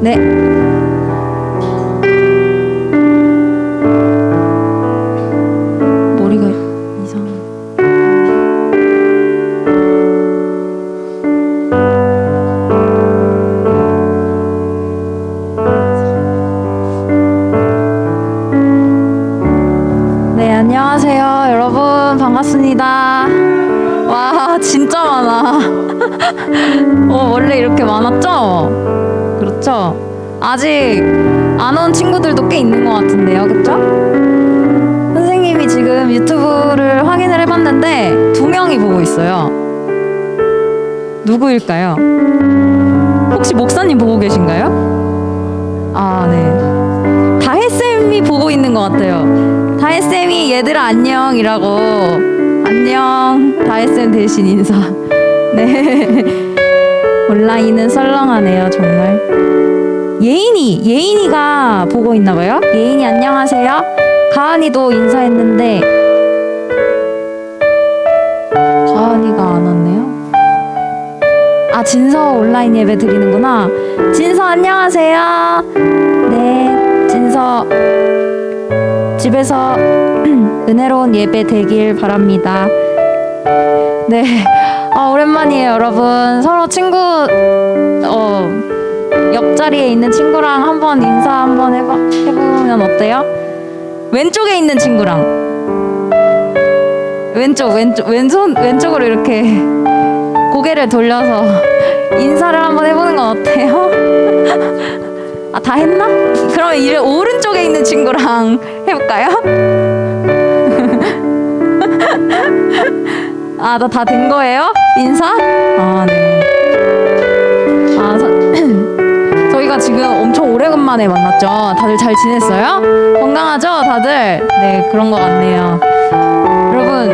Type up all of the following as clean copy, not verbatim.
네. 머리가 이상해. 네, 안녕하세요. 여러분, 반갑습니다. 와, 진짜 많아. 원래 이렇게 많았죠? 그렇죠? 아직 안 온 친구들도 꽤 있는 것 같은데요, 그쵸? 선생님이 지금 유튜브를 확인을 해봤는데 2명이 보고 있어요. 누구일까요? 혹시 목사님 보고 계신가요? 아, 네. 다혜쌤이 보고 있는 것 같아요. 다혜쌤이 얘들아 안녕이라고. 안녕. 다혜쌤 대신 인사. 네. 온라인은 썰렁하네요, 정말. 예인이가 보고 있나봐요. 예인이 안녕하세요. 가은이도 인사했는데 가은이가 안 왔네요. 아, 진서 온라인 예배 드리는구나. 진서 안녕하세요. 네, 진서 집에서 은혜로운 예배 되길 바랍니다. 네, 오랜만이에요, 여러분. 서로 친구 옆자리에 있는 친구랑 한번 인사 한번 해보면 어때요? 왼쪽에 있는 친구랑 왼쪽으로 이렇게 고개를 돌려서 인사를 한번 해보는 건 어때요? 아, 다 했나? 그러면 이제 오른쪽에 있는 친구랑 해볼까요? 아, 나 다 된 거예요? 인사? 아, 네. 저희가 지금 엄청 오래간만에 만났죠. 다들 잘 지냈어요? 건강하죠, 다들? 네, 그런 것 같네요. 여러분,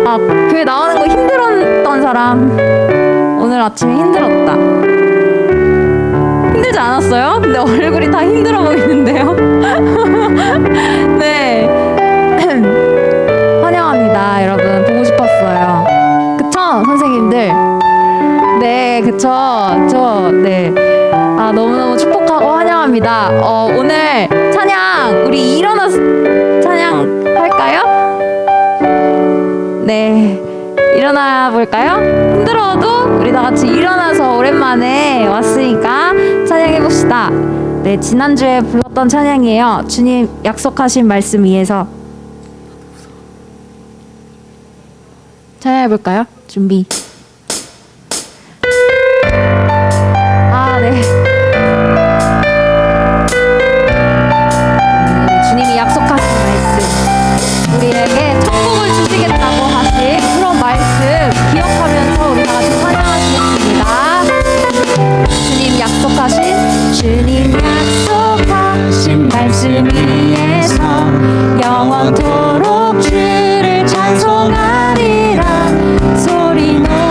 아, 교회 나오는 거 힘들었던 사람, 오늘 아침에 힘들었다. 힘들지 않았어요? 근데 얼굴이 다 힘들어 보이는데요? 네. 환영합니다, 여러분. 보고 싶었어요. 그쵸, 선생님들? 네, 그쵸. 네. 아, 너무너무 축복하고 환영합니다. 오늘 찬양, 우리 일어나서 찬양 할까요? 네. 일어나 볼까요? 힘들어도 우리 다 같이 일어나서 오랜만에 왔으니까 찬양해 봅시다. 네, 지난주에 불렀던 찬양이에요. 주님 약속하신 말씀 위에서. 찬양해 볼까요? 준비. 네. 주님이 약속하신 말씀, 우리에게 천국을 주시겠다고 하신 그런 말씀 기억하면서 우리 다 같이 찬양하시겠습니다. 주님 약속하신 말씀 위에서 영원토록 주를 찬송하리라. 소리 높여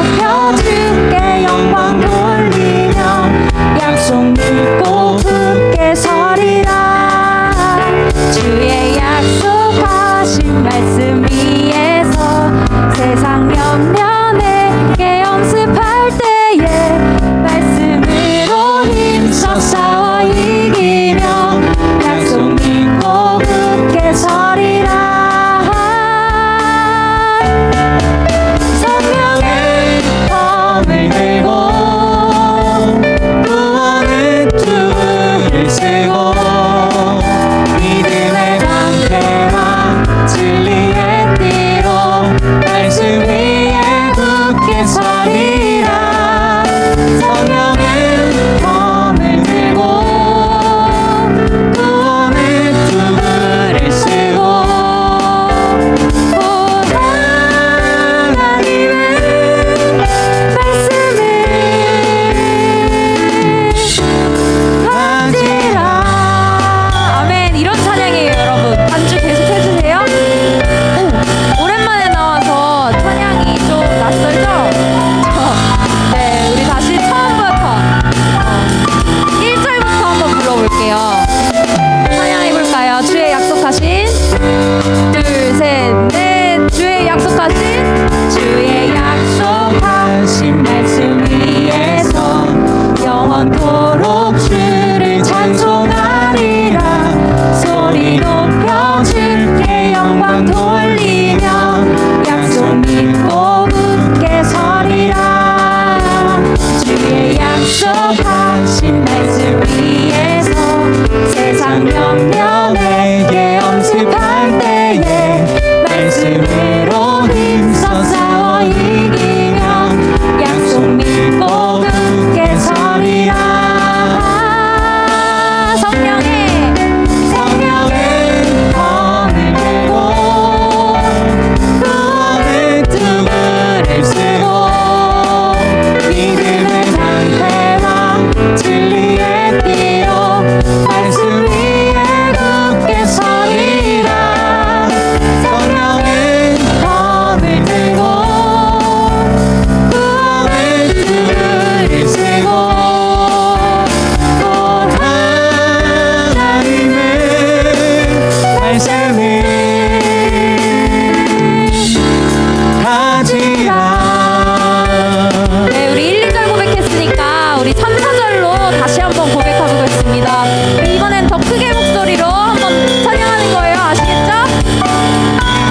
다시 한번 고백해보겠습니다. 우리 이번엔 더 크게 목소리로 한번 찬양하는 거예요. 아시겠죠?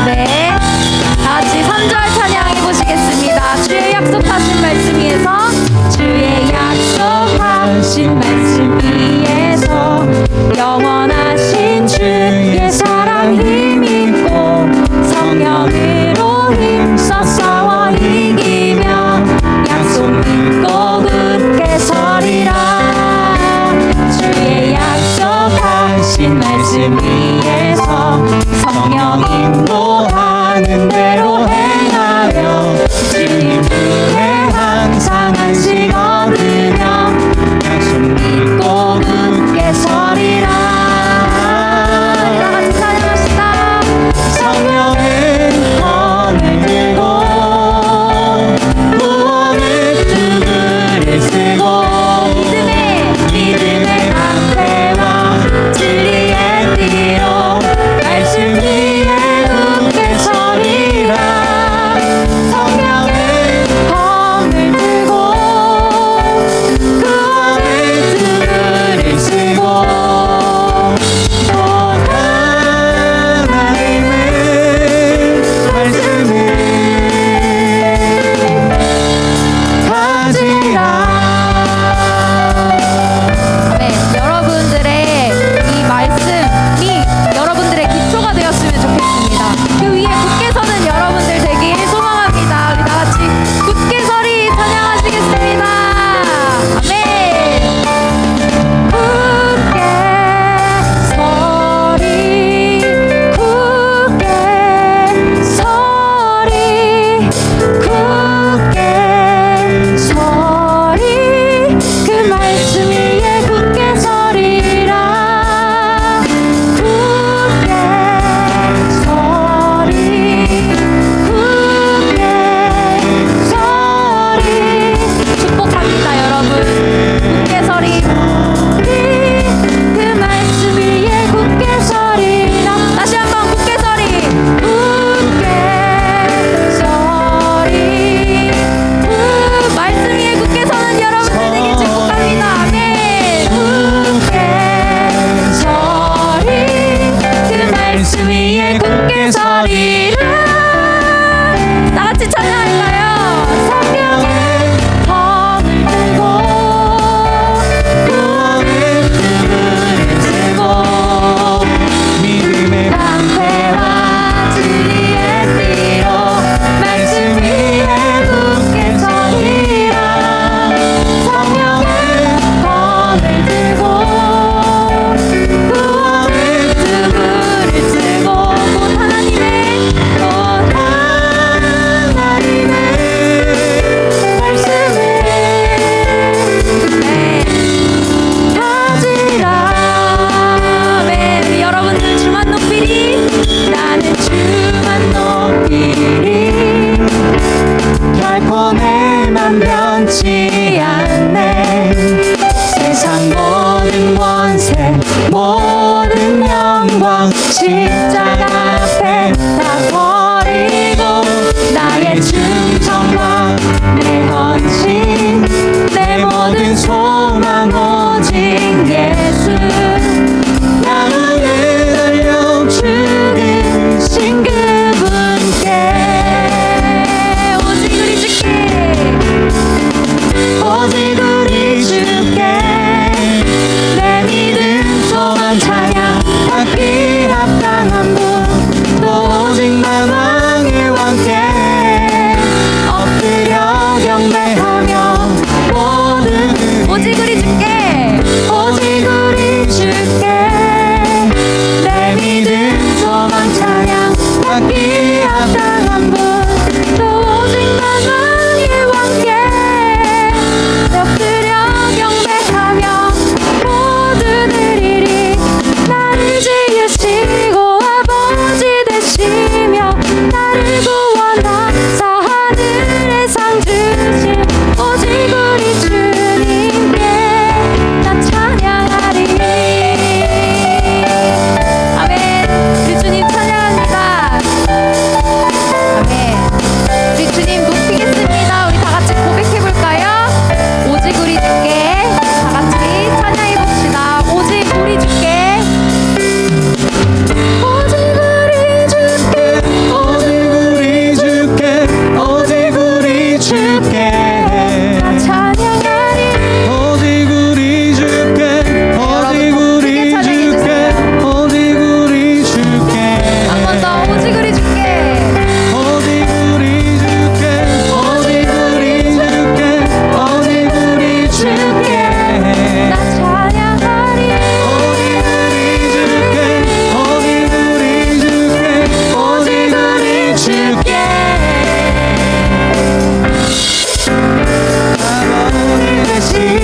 네, 다 같이 3절 찬양해보시겠습니다. 주의 약속하신 말씀 위에서, 주의 약속하신 말씀 위에서 영원하신 주의 사랑 힘입고 성령으로 힘써 싸워 이기며 약속 믿고 굳게 서리라. 주의 약속하신 말씀 위에서 성령 인도하는 대로 행하며 주님 품에 항상 안식 얻으며 약속 믿고 굳게 서리라. 다같이 찬양합시다. 성령은 검을 들고 구원의 투구를 쓰고 믿음의 방패와 진리의 띠로 말씀 위에 굳게 서리라. 성령은 검을 들고 구원의 투구를 쓰고 또 하나님의 말씀을 가지라. 네, 여러분들의 이 말씀이 여러분들의 기초가 되었으면 좋겠습니다. 그 위에 굳게 서는 여러분들 되길 소망합니다. 우리 다 같이 굳게 서리 찬양하시겠습니다. 아멘. 굳게 서리, 굳게 서리, 굳게 서리, 그 말씀 위에 굳게 서리라. 굳게 서리, 굳게 서리. 축복합니다, 여러분. 굳게 서리, 그 말씀 위에 굳게 서리라. 다시 한번 굳게 서리, 굳게 서리, 그 말씀 위에 굳게 서는 여러분들 되길 축복합니다. 아멘. 굳게 서리, 그 말씀 위에 굳게 서리라. 다 같이 찬양할까요? 성령의 검을 들고 구원의 투구를 쓰고 믿음의 방패와 진리의 띠로 말씀 위에 굳게 서리라. 성령의 검을 들고 구원의 투구를 쓰고 곧 하나님의 말씀을 가지라. 네, 우리 여러분들 주만 높이리. 나는 주만 높이리. 결코 내맘 변치 않네. 세상 모든 권세 모든 영광 십자가 앞에 다 버리고 나의 충성과 내 헌신 내 모든 소망 오직 예수. 나를 달려 죽으신 그분께 오직 우리 주께 오직 우리 주께 내 믿음 소망 찬양 받기 합당한 분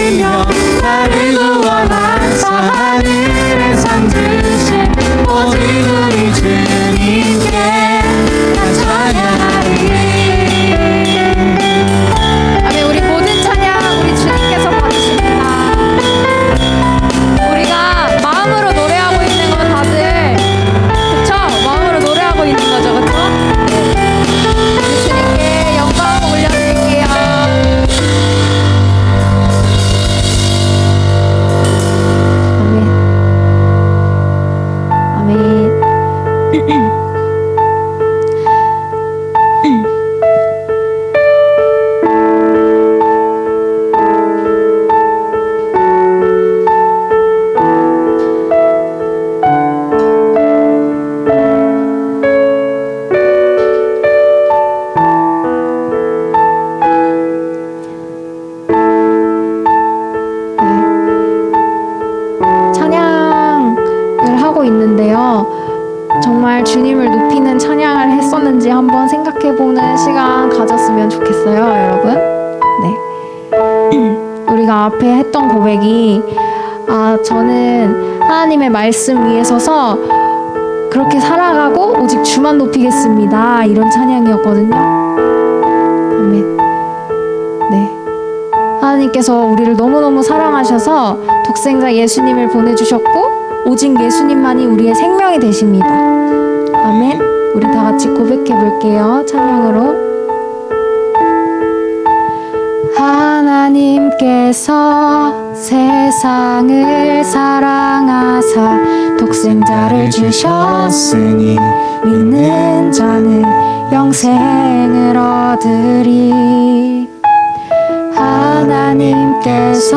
드리며 나를 구원하사 하늘에 상 주신 오직 우리 주님께 난 찬양하리. 아멘. 우리 모든 찬양 우리 주님께서 받으십니다. 우리가 마음으로 노래하고 있는 거 다들 그쵸? 마음으로 노래하고 있는 거죠, 그쵸? 우리 주님께 영광 올려드릴게요. 아멘. 아멘. 찬양을 하고 있는데요. 정말 주님을 높이는 찬양을 했었는지 한번 생각해보는 시간 가졌으면 좋겠어요, 여러분. 네. 우리가 앞에 했던 고백이 저는 하나님의 말씀 위에 서서 그렇게 살아가고 오직 주만 높이겠습니다. 이런 찬양이었거든요. 아멘. 네. 하나님께서 우리를 너무너무 사랑하셔서 독생자 예수님을 보내주셨고 오직 예수님만이 우리의 생명이 되십니다. 아멘. 우리 다 같이 고백해 볼게요. 찬양으로. 하나님께서 세상을 사랑하사 독생자를 주셨으니 믿는 자는 영생을 얻으리. 하나님께서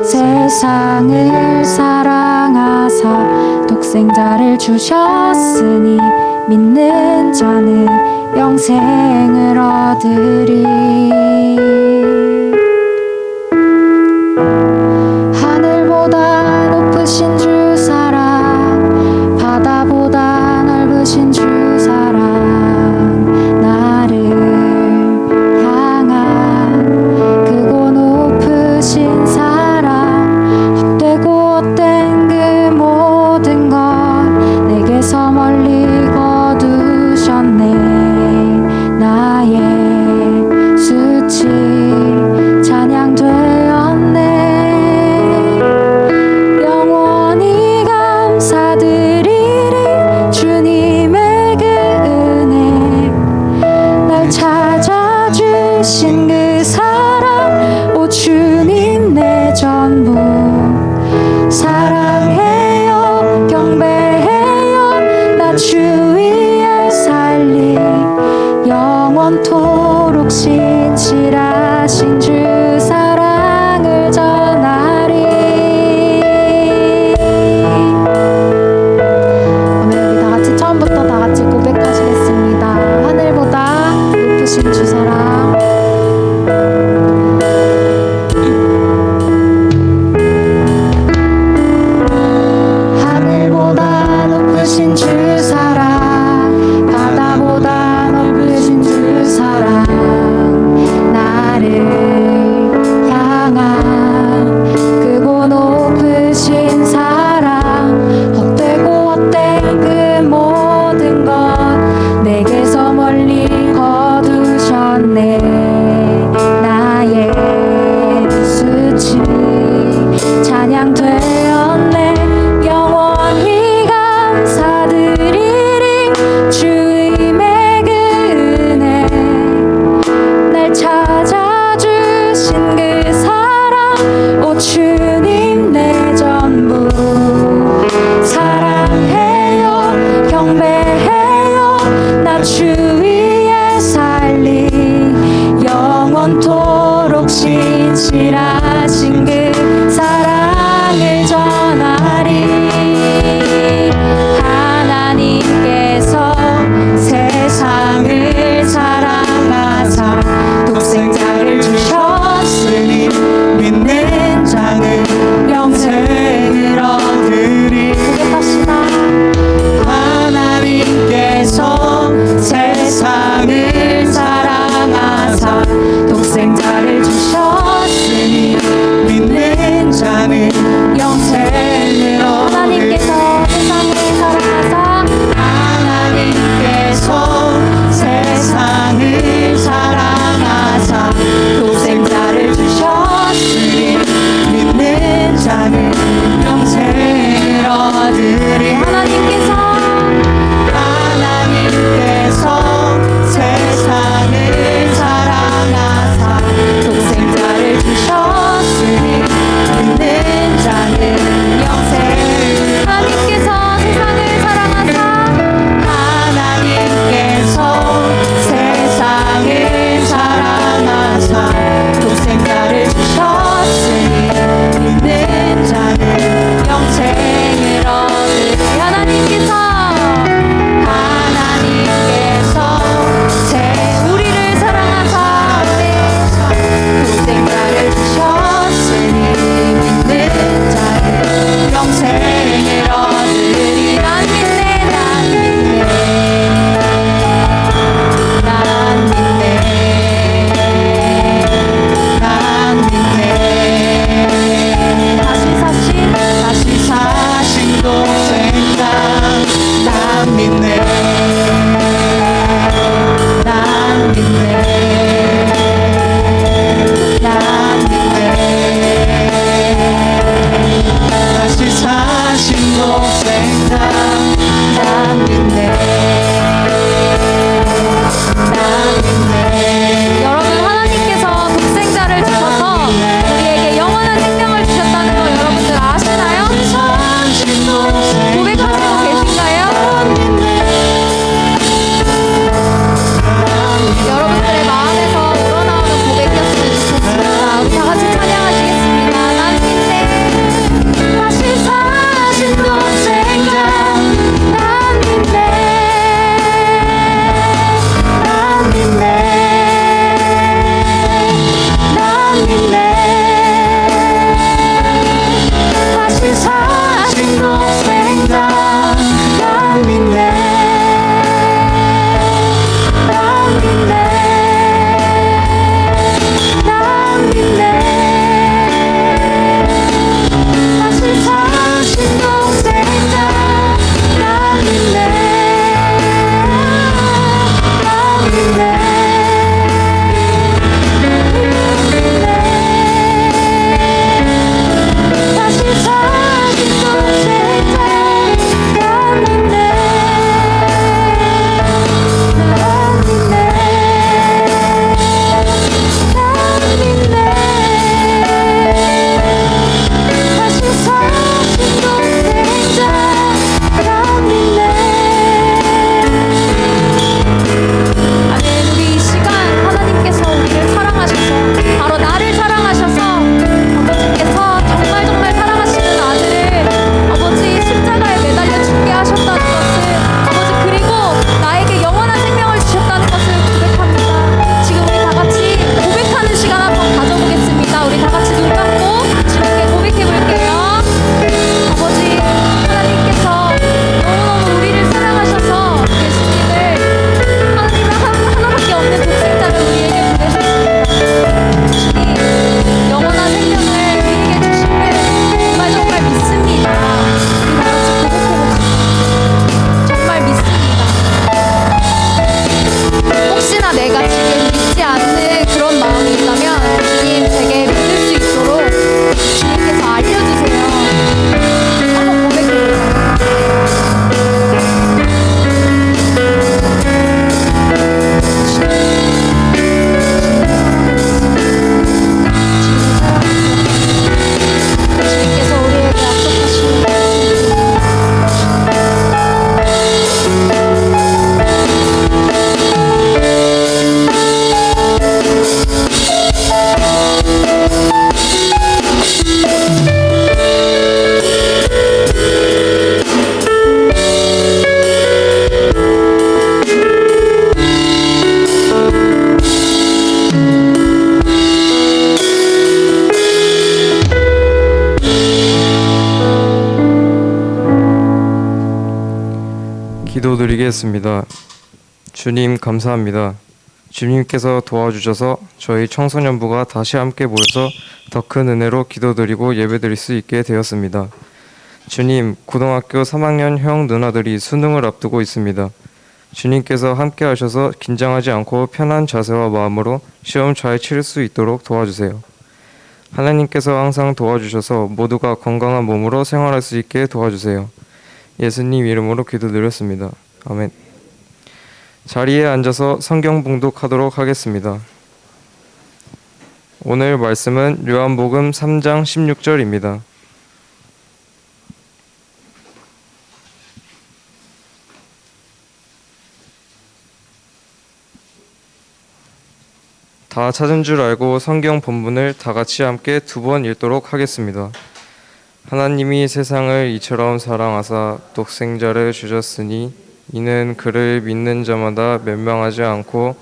세상을 사랑하사 독생자를 주셨으니 믿는 자는 영생을 얻으리. 하늘보다 높으신 주 사랑, 바다보다 넓으신 주 사랑, 나를 향한 크고 높으신 사랑, 헛되고 헛된 그 모든 것 내게서 멀리 거두셨네. 나의 수치 자는 영생을 하나님께서 세상을 사랑하사 하나님께서 세상을 사랑하사 독생자를 주셨으니 믿는 자는 영생을 얻으리. 하나님께서 세상을 사랑하사 독생자를 주셨으니 믿는 자는 영생을. 하나님께서 세상을 사랑하사 세상을 사랑하사 독생자를 주셨으니 믿는 자는 영생을 얻으리. 우리를 사랑하사 독생자를 주셨으니 믿는 자는 영생을 얻으리. 난 믿네 난 믿네 다시 사신 독생자 난 믿네. 난 믿네. 다시 사신 독생자 난 믿네. 난 믿네. 여러분 하나님께서 독생자를 주셔서 우리에게 영원한 생명을 주셨다는 거 여러분들 아시나요? 고백하시고 계신가요? 여러분들의 마음에서 우러나오는 고백이었으면 좋겠습니다. 우리 다 같이 찬양하시겠습니다. 난 믿네. 다시 사신 독생자 난 믿네. 난 믿네. 난 믿네. 다시 사신 독생자 난 믿네. 난 믿네. 난 믿네. 다시 사신 독생자 난 믿네. 난 믿네. 다시 사신 독생자 난 믿네. 난 믿네. 난 믿네. 다시 사신 독생자 난 믿네. 아멘. 우리 이 시간 하나님께서 우리를 사랑하셔서 바로 나를 사랑하셔서 아버지께서 정말 사랑하시는 아들을 아버지 십자가에 매달려 죽게 하셨다는 것을 아버지 그리고 나에게 영원한 생명을 주셨다는 것을 고백합니다. 지금 우리 다 같이 고백하는 시간 한번 가져보겠습니다. 우리 다 같이 눈 감고 주님께 고백해 볼게요. 아버지 하나님께서 너무너무 우리를 사랑하셔서 예수님을 하나님의 하나밖에 없는 독생자를 우리에게 보내셨습니다. 주님 영원한 생명을 우리에게 주심을 정말 믿습니다. 우리 다 같이 고백해봅시다. 정말 믿습니다. 혹시나 내가 지금 믿지 않는 그런 마음이 있다면 주님 제게 믿을 수 있도록 주님께서 알려주세요. 한번 고백해볼까요? 주님께서 우리에게 약속하신 기도드리겠습니다. 주님 감사합니다. 주님께서 도와주셔서 저희 청소년부가 다시 함께 모여서 더 큰 은혜로 기도드리고 예배드릴 수 있게 되었습니다. 주님, 고등학교 3학년 형 누나들이 수능을 앞두고 있습니다. 주님께서 함께 하셔서 긴장하지 않고 편한 자세와 마음으로 시험 잘 치를 수 있도록 도와주세요. 하나님께서 항상 도와주셔서 모두가 건강한 몸으로 생활할 수 있게 도와주세요. 예수님 이름으로 기도드렸습니다. 아멘. 자리에 앉아서 성경 봉독하도록 하겠습니다. 오늘 말씀은 요한복음 3장 16절입니다. 다 찾은 줄 알고 성경 본문을 다 같이 함께 2번 읽도록 하겠습니다. 하나님이 세상을 이처럼 사랑하사 독생자를 주셨으니 이는 그를 믿는 자마다 멸망하지 않고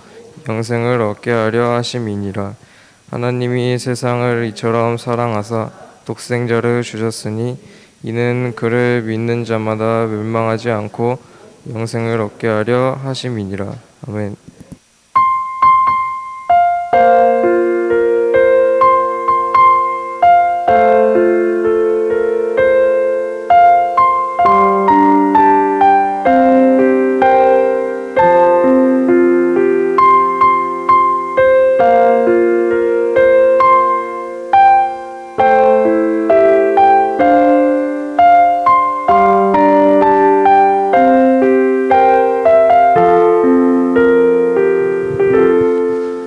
영생을 얻게 하려 하심이니라. 하나님이 세상을 이처럼 사랑하사 독생자를 주셨으니 이는 그를 믿는 자마다 멸망하지 않고 영생을 얻게 하려 하심이니라. 아멘.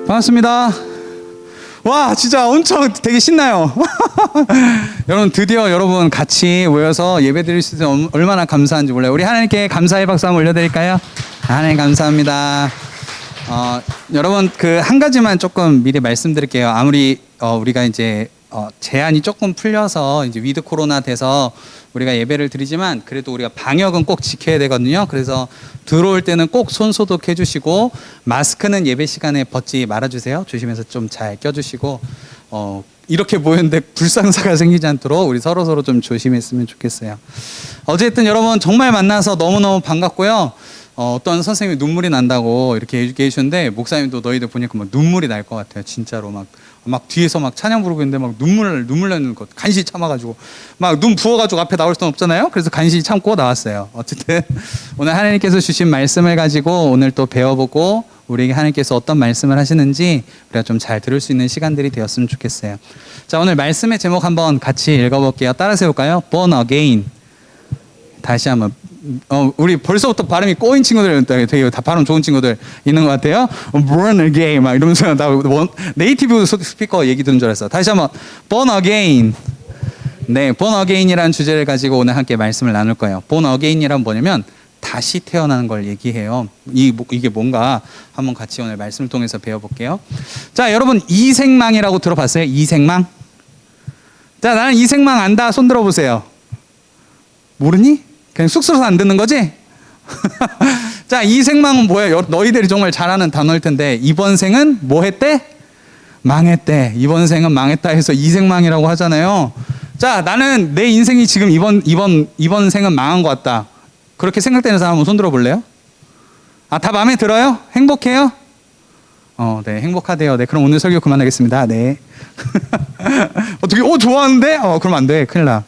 반갑습니다. 와, 진짜 엄청 되게 신나요. 여러분, 드디어 여러분 같이 모여서 예배 드릴 수 있어서 얼마나 감사한지 몰라요. 우리 하나님께 감사의 박수 한번 올려드릴까요? 하나님 감사합니다. 여러분, 그 한 가지만 조금 미리 말씀드릴게요. 아무리 우리가 이제 제한이 조금 풀려서 이제 위드 코로나 돼서 우리가 예배를 드리지만 그래도 우리가 방역은 꼭 지켜야 되거든요. 그래서 들어올 때는 꼭 손 소독해 주시고 마스크는 예배 시간에 벗지 말아 주세요. 조심해서 좀 잘 껴주시고 이렇게 모였는데 불상사가 생기지 않도록 우리 서로 좀 조심했으면 좋겠어요. 어쨌든 여러분 정말 만나서 너무너무 반갑고요. 어떤 선생님이 눈물이 난다고 이렇게 얘기해 주셨는데 목사님도 너희들 보니까 막 눈물이 날 것 같아요. 진짜로 막 뒤에서 막 찬양 부르고 있는데 막 눈물 나는 것 간신히 참아가지고 막 눈 부어가지고 앞에 나올 수는 없잖아요. 그래서 간신히 참고 나왔어요. 어쨌든 오늘 하나님께서 주신 말씀을 가지고 오늘 또 배워보고 우리에게 하나님께서 어떤 말씀을 하시는지 우리가 좀 잘 들을 수 있는 시간들이 되었으면 좋겠어요. 자, 오늘 말씀의 제목 한번 같이 읽어볼게요. 따라서 해볼까요? Born again. 다시 한번. 우리 벌써부터 발음이 꼬인 친구들 되게 다 발음 좋은 친구들 있는 것 같아요. Born again 막 이러면서 나 네이티브 스피커 얘기 듣는 줄 알았어. 다시 한번 Born again. 네, Born again이라는 주제를 가지고 오늘 함께 말씀을 나눌 거예요. Born again이란 뭐냐면 다시 태어나는 걸 얘기해요. 이게 뭔가 한번 같이 오늘 말씀을 통해서 배워볼게요. 자, 여러분 이생망이라고 들어봤어요? 이생망? 자, 나는 이생망 안다. 손 들어보세요. 모르니? 그냥 쑥스러워서 안 듣는 거지? 자, 이생망은 뭐예요? 너희들이 정말 잘 아는 단어일 텐데 이번 생은 뭐 했대? 망했대. 이번 생은 망했다 해서 이생망이라고 하잖아요. 자, 나는 내 인생이 지금 이번 생은 망한 것 같다. 그렇게 생각되는 사람 한번 손 들어볼래요? 다 마음에 들어요? 행복해요? 네, 행복하대요. 네, 그럼 오늘 설교 그만하겠습니다. 네. 어떻게? 좋아하는데? 그럼 안 돼. 큰일 나.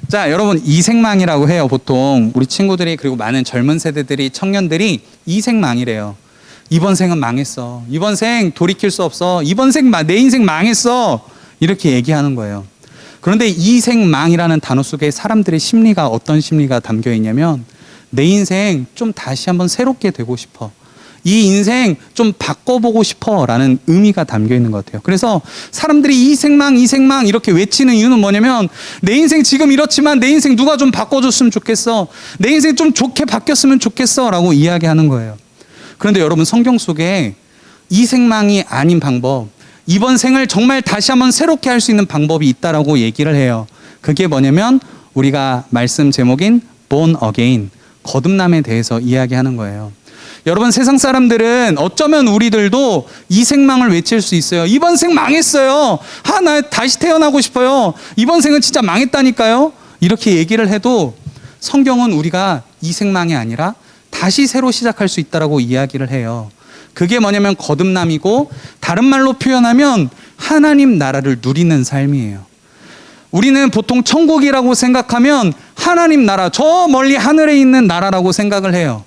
자, 여러분 이생망이라고 해요. 보통 우리 친구들이 그리고 많은 젊은 세대들이 청년들이 이생망이래요. 이번 생은 망했어. 이번 생 돌이킬 수 없어. 이번 생 내 인생 망했어. 이렇게 얘기하는 거예요. 그런데 이생망이라는 단어 속에 사람들의 심리가 어떤 심리가 담겨 있냐면 내 인생 좀 다시 한번 새롭게 되고 싶어. 이 인생 좀 바꿔보고 싶어 라는 의미가 담겨 있는 것 같아요. 그래서 사람들이 이생망 이렇게 외치는 이유는 뭐냐면 내 인생 지금 이렇지만 내 인생 누가 좀 바꿔줬으면 좋겠어. 내 인생 좀 좋게 바뀌었으면 좋겠어 라고 이야기하는 거예요. 그런데 여러분 성경 속에 이생망이 아닌 방법, 이번 생을 정말 다시 한번 새롭게 할 수 있는 방법이 있다라고 얘기를 해요. 그게 뭐냐면 우리가 말씀 제목인 Born Again, 거듭남에 대해서 이야기하는 거예요. 여러분 세상 사람들은 어쩌면 우리들도 이 생망을 외칠 수 있어요. 이번 생 망했어요. 나 다시 태어나고 싶어요. 이번 생은 진짜 망했다니까요. 이렇게 얘기를 해도 성경은 우리가 이 생망이 아니라 다시 새로 시작할 수 있다라고 이야기를 해요. 그게 뭐냐면 거듭남이고 다른 말로 표현하면 하나님 나라를 누리는 삶이에요. 우리는 보통 천국이라고 생각하면 하나님 나라, 저 멀리 하늘에 있는 나라라고 생각을 해요.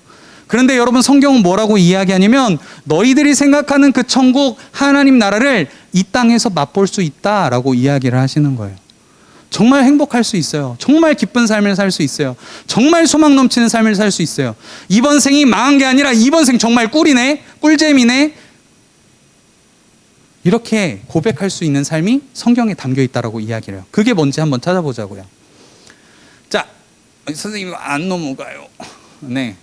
그런데 여러분 성경은 뭐라고 이야기하냐면 너희들이 생각하는 그 천국 하나님 나라를 이 땅에서 맛볼 수 있다라고 이야기를 하시는 거예요. 정말 행복할 수 있어요. 정말 기쁜 삶을 살 수 있어요. 정말 소망 넘치는 삶을 살 수 있어요. 이번 생이 망한 게 아니라 이번 생 정말 꿀이네, 꿀잼이네, 이렇게 고백할 수 있는 삶이 성경에 담겨 있다라고 이야기를 해요. 그게 뭔지 한번 찾아보자고요. 자, 선생님 안 넘어가요. 네.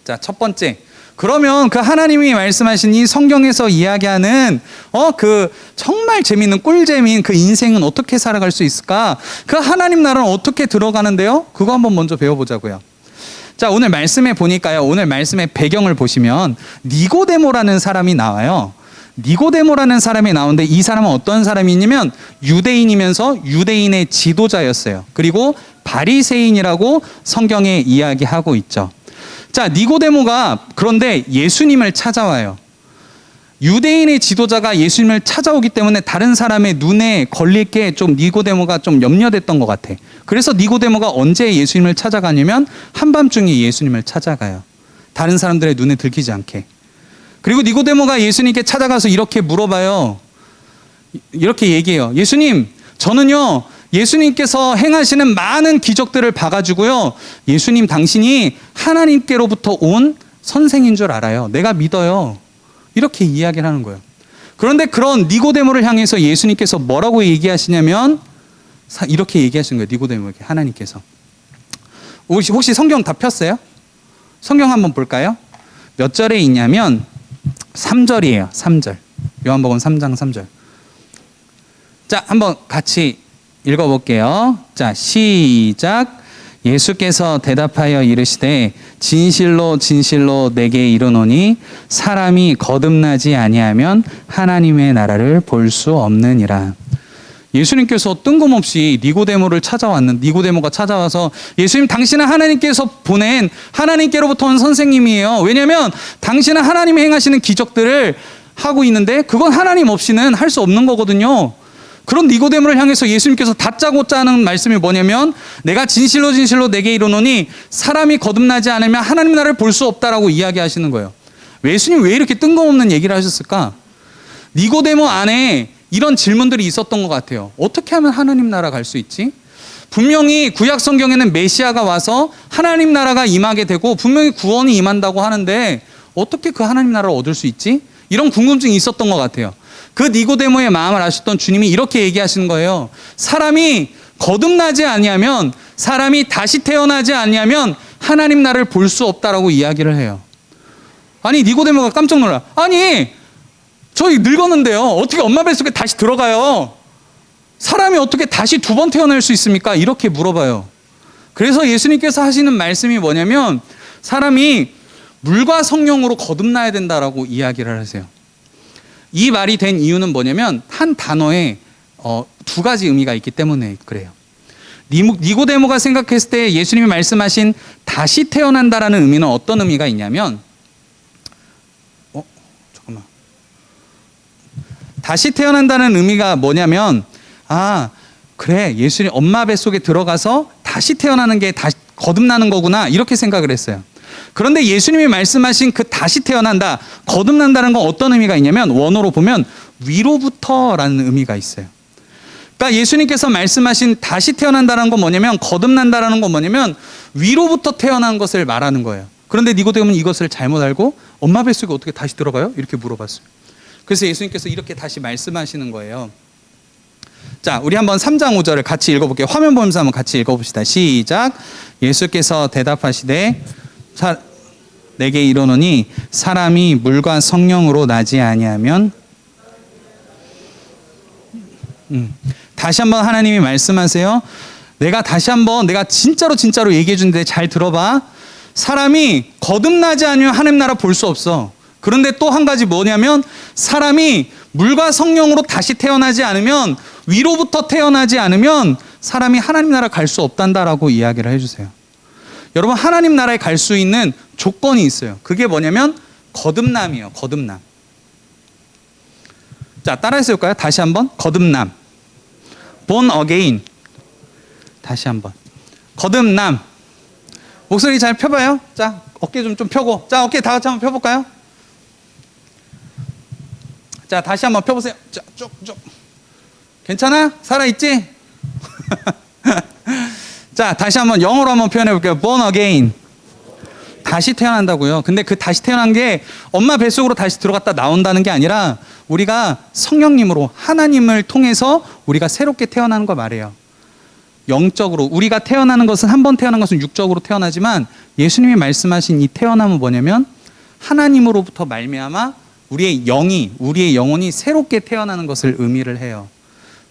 자, 첫 번째. 그러면 그 하나님이 말씀하신 이 성경에서 이야기하는 그 정말 재미있는 꿀잼인 그 인생은 어떻게 살아갈 수 있을까? 그 하나님 나라는 어떻게 들어가는데요? 그거 한번 먼저 배워보자고요. 자, 오늘 말씀에 보니까요. 오늘 말씀의 배경을 보시면 니고데모라는 사람이 나와요. 니고데모라는 사람이 나오는데 이 사람은 어떤 사람이냐면 유대인이면서 유대인의 지도자였어요. 그리고 바리새인이라고 성경에 이야기하고 있죠. 자, 니고데모가 그런데 예수님을 찾아와요. 유대인의 지도자가 예수님을 찾아오기 때문에 다른 사람의 눈에 걸릴 게 좀 니고데모가 좀 염려됐던 것 같아. 그래서 니고데모가 언제 예수님을 찾아가냐면 한밤중에 예수님을 찾아가요. 다른 사람들의 눈에 들키지 않게. 그리고 니고데모가 예수님께 찾아가서 이렇게 물어봐요. 이렇게 얘기해요. 예수님, 저는요 예수님께서 행하시는 많은 기적들을 봐가지고요 예수님 당신이 하나님께로부터 온 선생인 줄 알아요. 내가 믿어요. 이렇게 이야기를 하는 거예요. 그런데 그런 니고데모를 향해서 예수님께서 뭐라고 얘기하시냐면 이렇게 얘기하시는 거예요. 니고데모에게 하나님께서. 혹시 성경 다 폈어요? 성경 한번 볼까요? 몇 절에 있냐면 3절이에요. 3절. 요한복음 3장 3절. 자, 한번 같이 읽어볼게요. 자, 시작. 예수께서 대답하여 이르시되 진실로 진실로 내게 이르노니 사람이 거듭나지 아니하면 하나님의 나라를 볼 수 없느니라. 예수님께서 뜬금없이 니고데모가 찾아와서 예수님 당신은 하나님께서 보낸 하나님께로부터 온 선생님이에요. 왜냐하면 당신은 하나님이 행하시는 기적들을 하고 있는데 그건 하나님 없이는 할 수 없는 거거든요. 그런 니고데모를 향해서 예수님께서 다짜고짜 하는 말씀이 뭐냐면 내가 진실로 진실로 내게 이르노니 사람이 거듭나지 않으면 하나님 나라를 볼 수 없다라고 이야기하시는 거예요. 예수님 왜 이렇게 뜬금없는 얘기를 하셨을까? 니고데모 안에 이런 질문들이 있었던 것 같아요. 어떻게 하면 하나님 나라 갈 수 있지? 분명히 구약 성경에는 메시아가 와서 하나님 나라가 임하게 되고 분명히 구원이 임한다고 하는데 어떻게 그 하나님 나라를 얻을 수 있지? 이런 궁금증이 있었던 것 같아요. 그 니고데모의 마음을 아셨던 주님이 이렇게 얘기하시는 거예요. 사람이 거듭나지 아니하면, 사람이 다시 태어나지 아니하면 하나님 나라를 볼 수 없다라고 이야기를 해요. 아니, 니고데모가 깜짝 놀라. 아니, 저희 늙었는데요. 어떻게 엄마 뱃속에 다시 들어가요? 사람이 어떻게 다시 두 번 태어날 수 있습니까? 이렇게 물어봐요. 그래서 예수님께서 하시는 말씀이 뭐냐면 사람이 물과 성령으로 거듭나야 된다라고 이야기를 하세요. 이 말이 된 이유는 뭐냐면 한 단어에 두 가지 의미가 있기 때문에 그래요. 니고데모가 생각했을 때 예수님이 말씀하신 다시 태어난다라는 의미는 어떤 의미가 있냐면 잠깐만. 다시 태어난다는 의미가 뭐냐면 그래, 예수님 엄마 뱃속에 들어가서 다시 태어나는 게 다시 거듭나는 거구나 이렇게 생각을 했어요. 그런데 예수님이 말씀하신 그 다시 태어난다, 거듭난다는 건 어떤 의미가 있냐면 원어로 보면 위로부터라는 의미가 있어요. 그러니까 예수님께서 말씀하신 다시 태어난다는 건 뭐냐면, 거듭난다라는 건 뭐냐면 위로부터 태어난 것을 말하는 거예요. 그런데 니고데모는 이것을 잘못 알고 엄마 뱃속에 어떻게 다시 들어가요? 이렇게 물어봤어요. 그래서 예수님께서 이렇게 다시 말씀하시는 거예요. 자, 우리 한번 3장 5절을 같이 읽어볼게요. 화면 보면서 한번 같이 읽어봅시다. 시작. 예수께서 대답하시되 내게 이르노니 사람이 물과 성령으로 나지 아니하면 다시 한번 하나님이 말씀하세요. 내가 진짜로 얘기해 주는데 잘 들어봐. 사람이 거듭나지 않으면 하나님 나라 볼 수 없어. 그런데 또 한 가지 뭐냐면 사람이 물과 성령으로 다시 태어나지 않으면, 위로부터 태어나지 않으면 사람이 하나님 나라 갈 수 없단다라고 이야기를 해주세요. 여러분, 하나님 나라에 갈 수 있는 조건이 있어요. 그게 뭐냐면 거듭남이에요. 거듭남. 자, 따라해서 볼까요? 다시 한번. 거듭남. born again. 다시 한번. 거듭남. 목소리 잘 펴봐요. 자, 어깨 좀 펴고. 자, 어깨 다 같이 한번 펴볼까요? 자, 다시 한번 펴보세요. 자, 쭉쭉. 괜찮아? 살아있지? 자, 다시 한번 영어로 한번 표현해 볼게요. born again. 다시 태어난다고요. 근데 그 다시 태어난 게 엄마 뱃속으로 다시 들어갔다 나온다는 게 아니라 우리가 성령님으로 하나님을 통해서 우리가 새롭게 태어나는 거 말이에요. 영적으로 우리가 태어나는 것은 한 번 태어난 것은 육적으로 태어나지만 예수님이 말씀하신 이 태어남은 뭐냐면 하나님으로부터 말미암아 우리의 영혼이 새롭게 태어나는 것을 의미를 해요.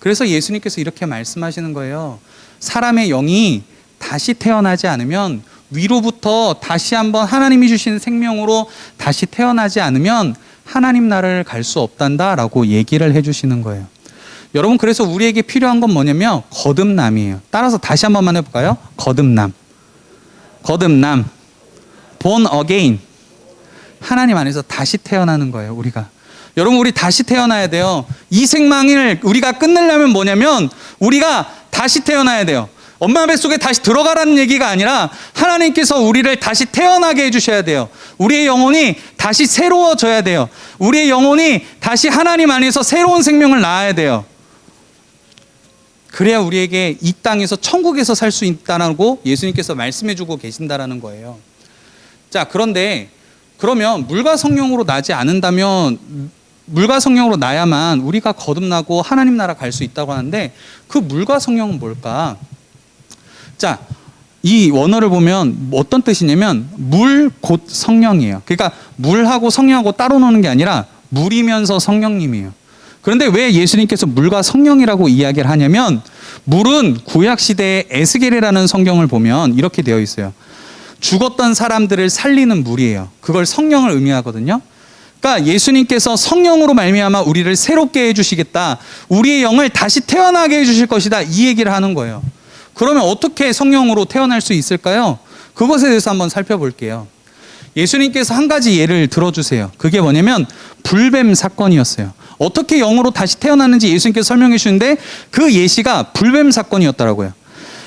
그래서 예수님께서 이렇게 말씀하시는 거예요. 사람의 영이 다시 태어나지 않으면 위로부터 다시 한번 하나님이 주신 생명으로 다시 태어나지 않으면 하나님 나라를 갈 수 없단다라고 얘기를 해주시는 거예요. 여러분, 그래서 우리에게 필요한 건 뭐냐면 거듭남이에요. 따라서 다시 한 번만 해볼까요? 거듭남. born again. 하나님 안에서 다시 태어나는 거예요. 우리가. 여러분, 우리 다시 태어나야 돼요. 이 생망을 우리가 끝내려면 뭐냐면 우리가 다시 태어나야 돼요. 엄마 뱃속에 다시 들어가라는 얘기가 아니라 하나님께서 우리를 다시 태어나게 해주셔야 돼요. 우리의 영혼이 다시 새로워져야 돼요. 우리의 영혼이 다시 하나님 안에서 새로운 생명을 낳아야 돼요. 그래야 우리에게 이 땅에서 천국에서 살 수 있다고 예수님께서 말씀해주고 계신다라는 거예요. 자, 그런데 그러면 물과 성령으로 나지 않는다면 물과 성령으로 나야만 우리가 거듭나고 하나님 나라 갈 수 있다고 하는데 그 물과 성령은 뭘까? 자, 이 원어를 보면 어떤 뜻이냐면 물 곧 성령이에요. 그러니까 물하고 성령하고 따로 노는 게 아니라 물이면서 성령님이에요. 그런데 왜 예수님께서 물과 성령이라고 이야기를 하냐면 물은 구약시대의 에스겔이라는 성경을 보면 이렇게 되어 있어요. 죽었던 사람들을 살리는 물이에요. 그걸 성령을 의미하거든요. 그러니까 예수님께서 성령으로 말미암아 우리를 새롭게 해주시겠다. 우리의 영을 다시 태어나게 해주실 것이다. 이 얘기를 하는 거예요. 그러면 어떻게 성령으로 태어날 수 있을까요? 그것에 대해서 한번 살펴볼게요. 예수님께서 한 가지 예를 들어주세요. 그게 뭐냐면 불뱀 사건이었어요. 어떻게 영으로 다시 태어났는지 예수님께서 설명해 주시는데 그 예시가 불뱀 사건이었더라고요.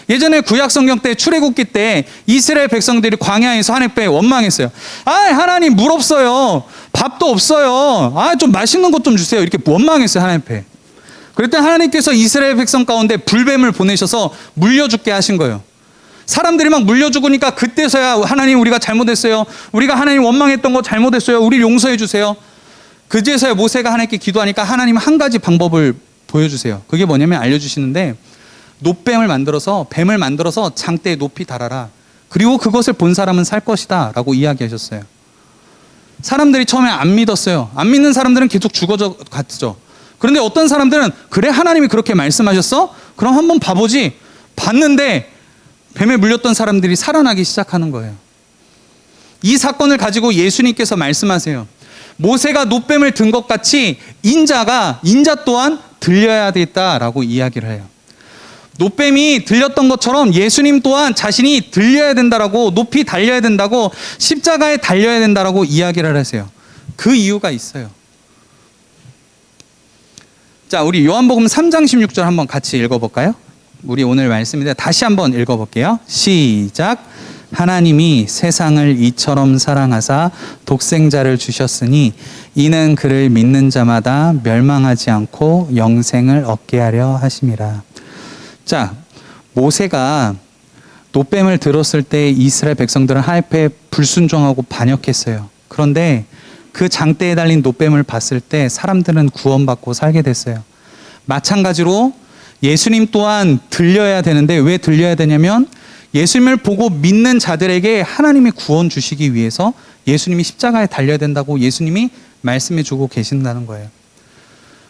예전에 구약 성경 때 출애굽기 때 이스라엘 백성들이 광야에서 하나님께 원망했어요. 아, 하나님 물 없어요. 밥도 없어요. 아, 좀 맛있는 것 좀 주세요. 이렇게 원망했어요, 하나님께. 그랬더니 하나님께서 이스라엘 백성 가운데 불뱀을 보내셔서 물려 죽게 하신 거예요. 사람들이 막 물려 죽으니까 그때서야 하나님 우리가 잘못했어요. 우리가 하나님 원망했던 거 잘못했어요. 우리 용서해 주세요. 그제서야 모세가 하나님께 기도하니까 하나님 한 가지 방법을 보여주세요. 그게 뭐냐면 알려주시는데 뱀을 만들어서 장대에 높이 달아라. 그리고 그것을 본 사람은 살 것이다 라고 이야기하셨어요. 사람들이 처음에 안 믿었어요. 안 믿는 사람들은 계속 죽어져 갔죠. 그런데 어떤 사람들은 그래 하나님이 그렇게 말씀하셨어? 그럼 한번 봐보지. 봤는데 뱀에 물렸던 사람들이 살아나기 시작하는 거예요. 이 사건을 가지고 예수님께서 말씀하세요. 모세가 놋뱀을 든 것 같이 인자 또한 들려야 되겠다라고 이야기를 해요. 놋뱀이 들렸던 것처럼 예수님 또한 자신이 들려야 된다라고 높이 달려야 된다고 십자가에 달려야 된다라고 이야기를 하세요. 그 이유가 있어요. 자, 우리 요한복음 3장 16절 한번 같이 읽어볼까요? 우리 오늘 말씀인데 다시 한번 읽어볼게요. 시작. 하나님이 세상을 이처럼 사랑하사 독생자를 주셨으니 이는 그를 믿는 자마다 멸망하지 않고 영생을 얻게 하려 하심이라. 자, 모세가 놋뱀을 들었을 때 이스라엘 백성들은 하나님께 불순종하고 반역했어요. 그런데 그 장대에 달린 놋뱀을 봤을 때 사람들은 구원받고 살게 됐어요. 마찬가지로 예수님 또한 들려야 되는데 왜 들려야 되냐면 예수님을 보고 믿는 자들에게 하나님이 구원 주시기 위해서 예수님이 십자가에 달려야 된다고 예수님이 말씀해 주고 계신다는 거예요.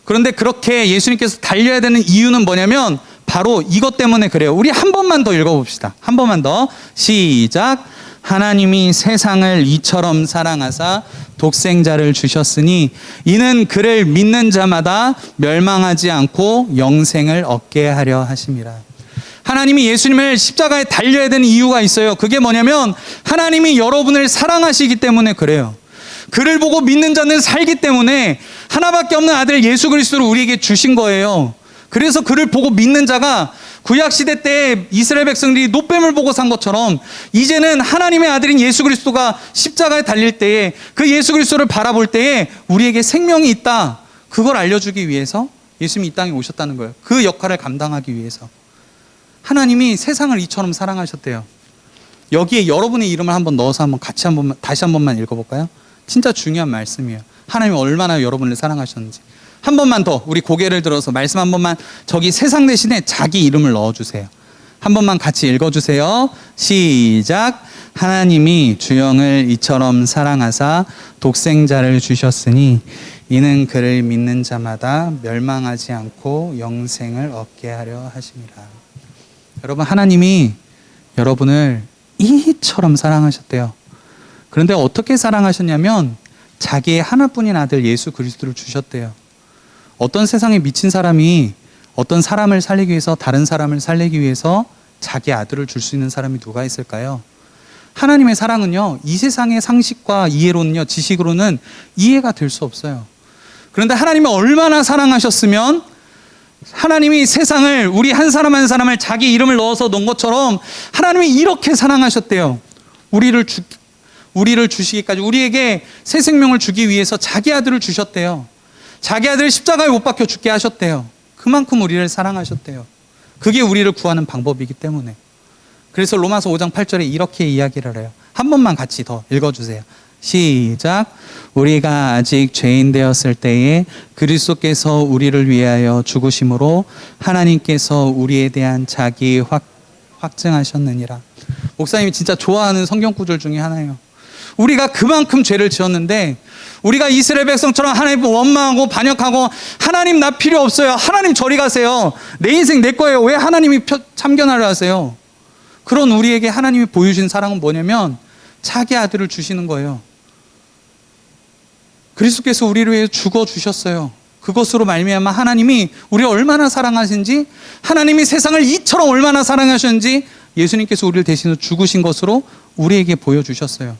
그런데 그렇게 예수님께서 달려야 되는 이유는 뭐냐면 바로 이것 때문에 그래요. 우리 한 번만 더 읽어봅시다. 한 번만 더. 시작. 하나님이 세상을 이처럼 사랑하사 독생자를 주셨으니 이는 그를 믿는 자마다 멸망하지 않고 영생을 얻게 하려 하심이라. 하나님이 예수님을 십자가에 달려야 되는 이유가 있어요. 그게 뭐냐면 하나님이 여러분을 사랑하시기 때문에 그래요. 그를 보고 믿는 자는 살기 때문에 하나밖에 없는 아들 예수 그리스도를 우리에게 주신 거예요. 그래서 그를 보고 믿는 자가 구약 시대 때 이스라엘 백성들이 노뱀을 보고 산 것처럼 이제는 하나님의 아들인 예수 그리스도가 십자가에 달릴 때에 그 예수 그리스도를 바라볼 때에 우리에게 생명이 있다. 그걸 알려주기 위해서 예수님이 이 땅에 오셨다는 거예요. 그 역할을 감당하기 위해서. 하나님이 세상을 이처럼 사랑하셨대요. 여기에 여러분의 이름을 한번 넣어서 한번 같이 다시 한 번만 읽어볼까요? 진짜 중요한 말씀이에요. 하나님이 얼마나 여러분을 사랑하셨는지. 한 번만 더 우리 고개를 들어서 말씀 한 번만 저기 세상 대신에 자기 이름을 넣어주세요. 한 번만 같이 읽어주세요. 시작. 하나님이 주영을 이처럼 사랑하사 독생자를 주셨으니 이는 그를 믿는 자마다 멸망하지 않고 영생을 얻게 하려 하심이라. 여러분, 하나님이 여러분을 이처럼 사랑하셨대요. 그런데 어떻게 사랑하셨냐면 자기의 하나뿐인 아들 예수 그리스도를 주셨대요. 어떤 세상에 미친 사람이 어떤 사람을 살리기 위해서 다른 사람을 살리기 위해서 자기 아들을 줄 수 있는 사람이 누가 있을까요? 하나님의 사랑은요, 이 세상의 상식과 이해로는요, 지식으로는 이해가 될 수 없어요. 그런데 하나님이 얼마나 사랑하셨으면 하나님이 세상을 우리 한 사람 한 사람을 자기 이름을 넣어서 놓은 것처럼 하나님이 이렇게 사랑하셨대요. 우리를 주시기까지 우리에게 새 생명을 주기 위해서 자기 아들을 주셨대요. 자기 아들을 십자가에 못 박혀 죽게 하셨대요. 그만큼 우리를 사랑하셨대요. 그게 우리를 구하는 방법이기 때문에. 그래서 로마서 5장 8절에 이렇게 이야기를 해요. 한 번만 같이 더 읽어주세요. 시작. 우리가 아직 죄인 되었을 때에 그리스도께서 우리를 위하여 죽으심으로 하나님께서 우리에 대한 자기 확증하셨느니라. 목사님이 진짜 좋아하는 성경 구절 중에 하나예요. 우리가 그만큼 죄를 지었는데 우리가 이스라엘 백성처럼 하나님을 원망하고 반역하고 하나님 나 필요 없어요. 하나님 저리 가세요. 내 인생 내 거예요. 왜 하나님이 참견하려 하세요? 그런 우리에게 하나님이 보여주신 사랑은 뭐냐면 자기 아들을 주시는 거예요. 그리스도께서 우리를 위해 죽어주셨어요. 그것으로 말미암아 하나님이 우리를 얼마나 사랑하신지, 하나님이 세상을 이처럼 얼마나 사랑하셨는지 예수님께서 우리를 대신해서 죽으신 것으로 우리에게 보여주셨어요.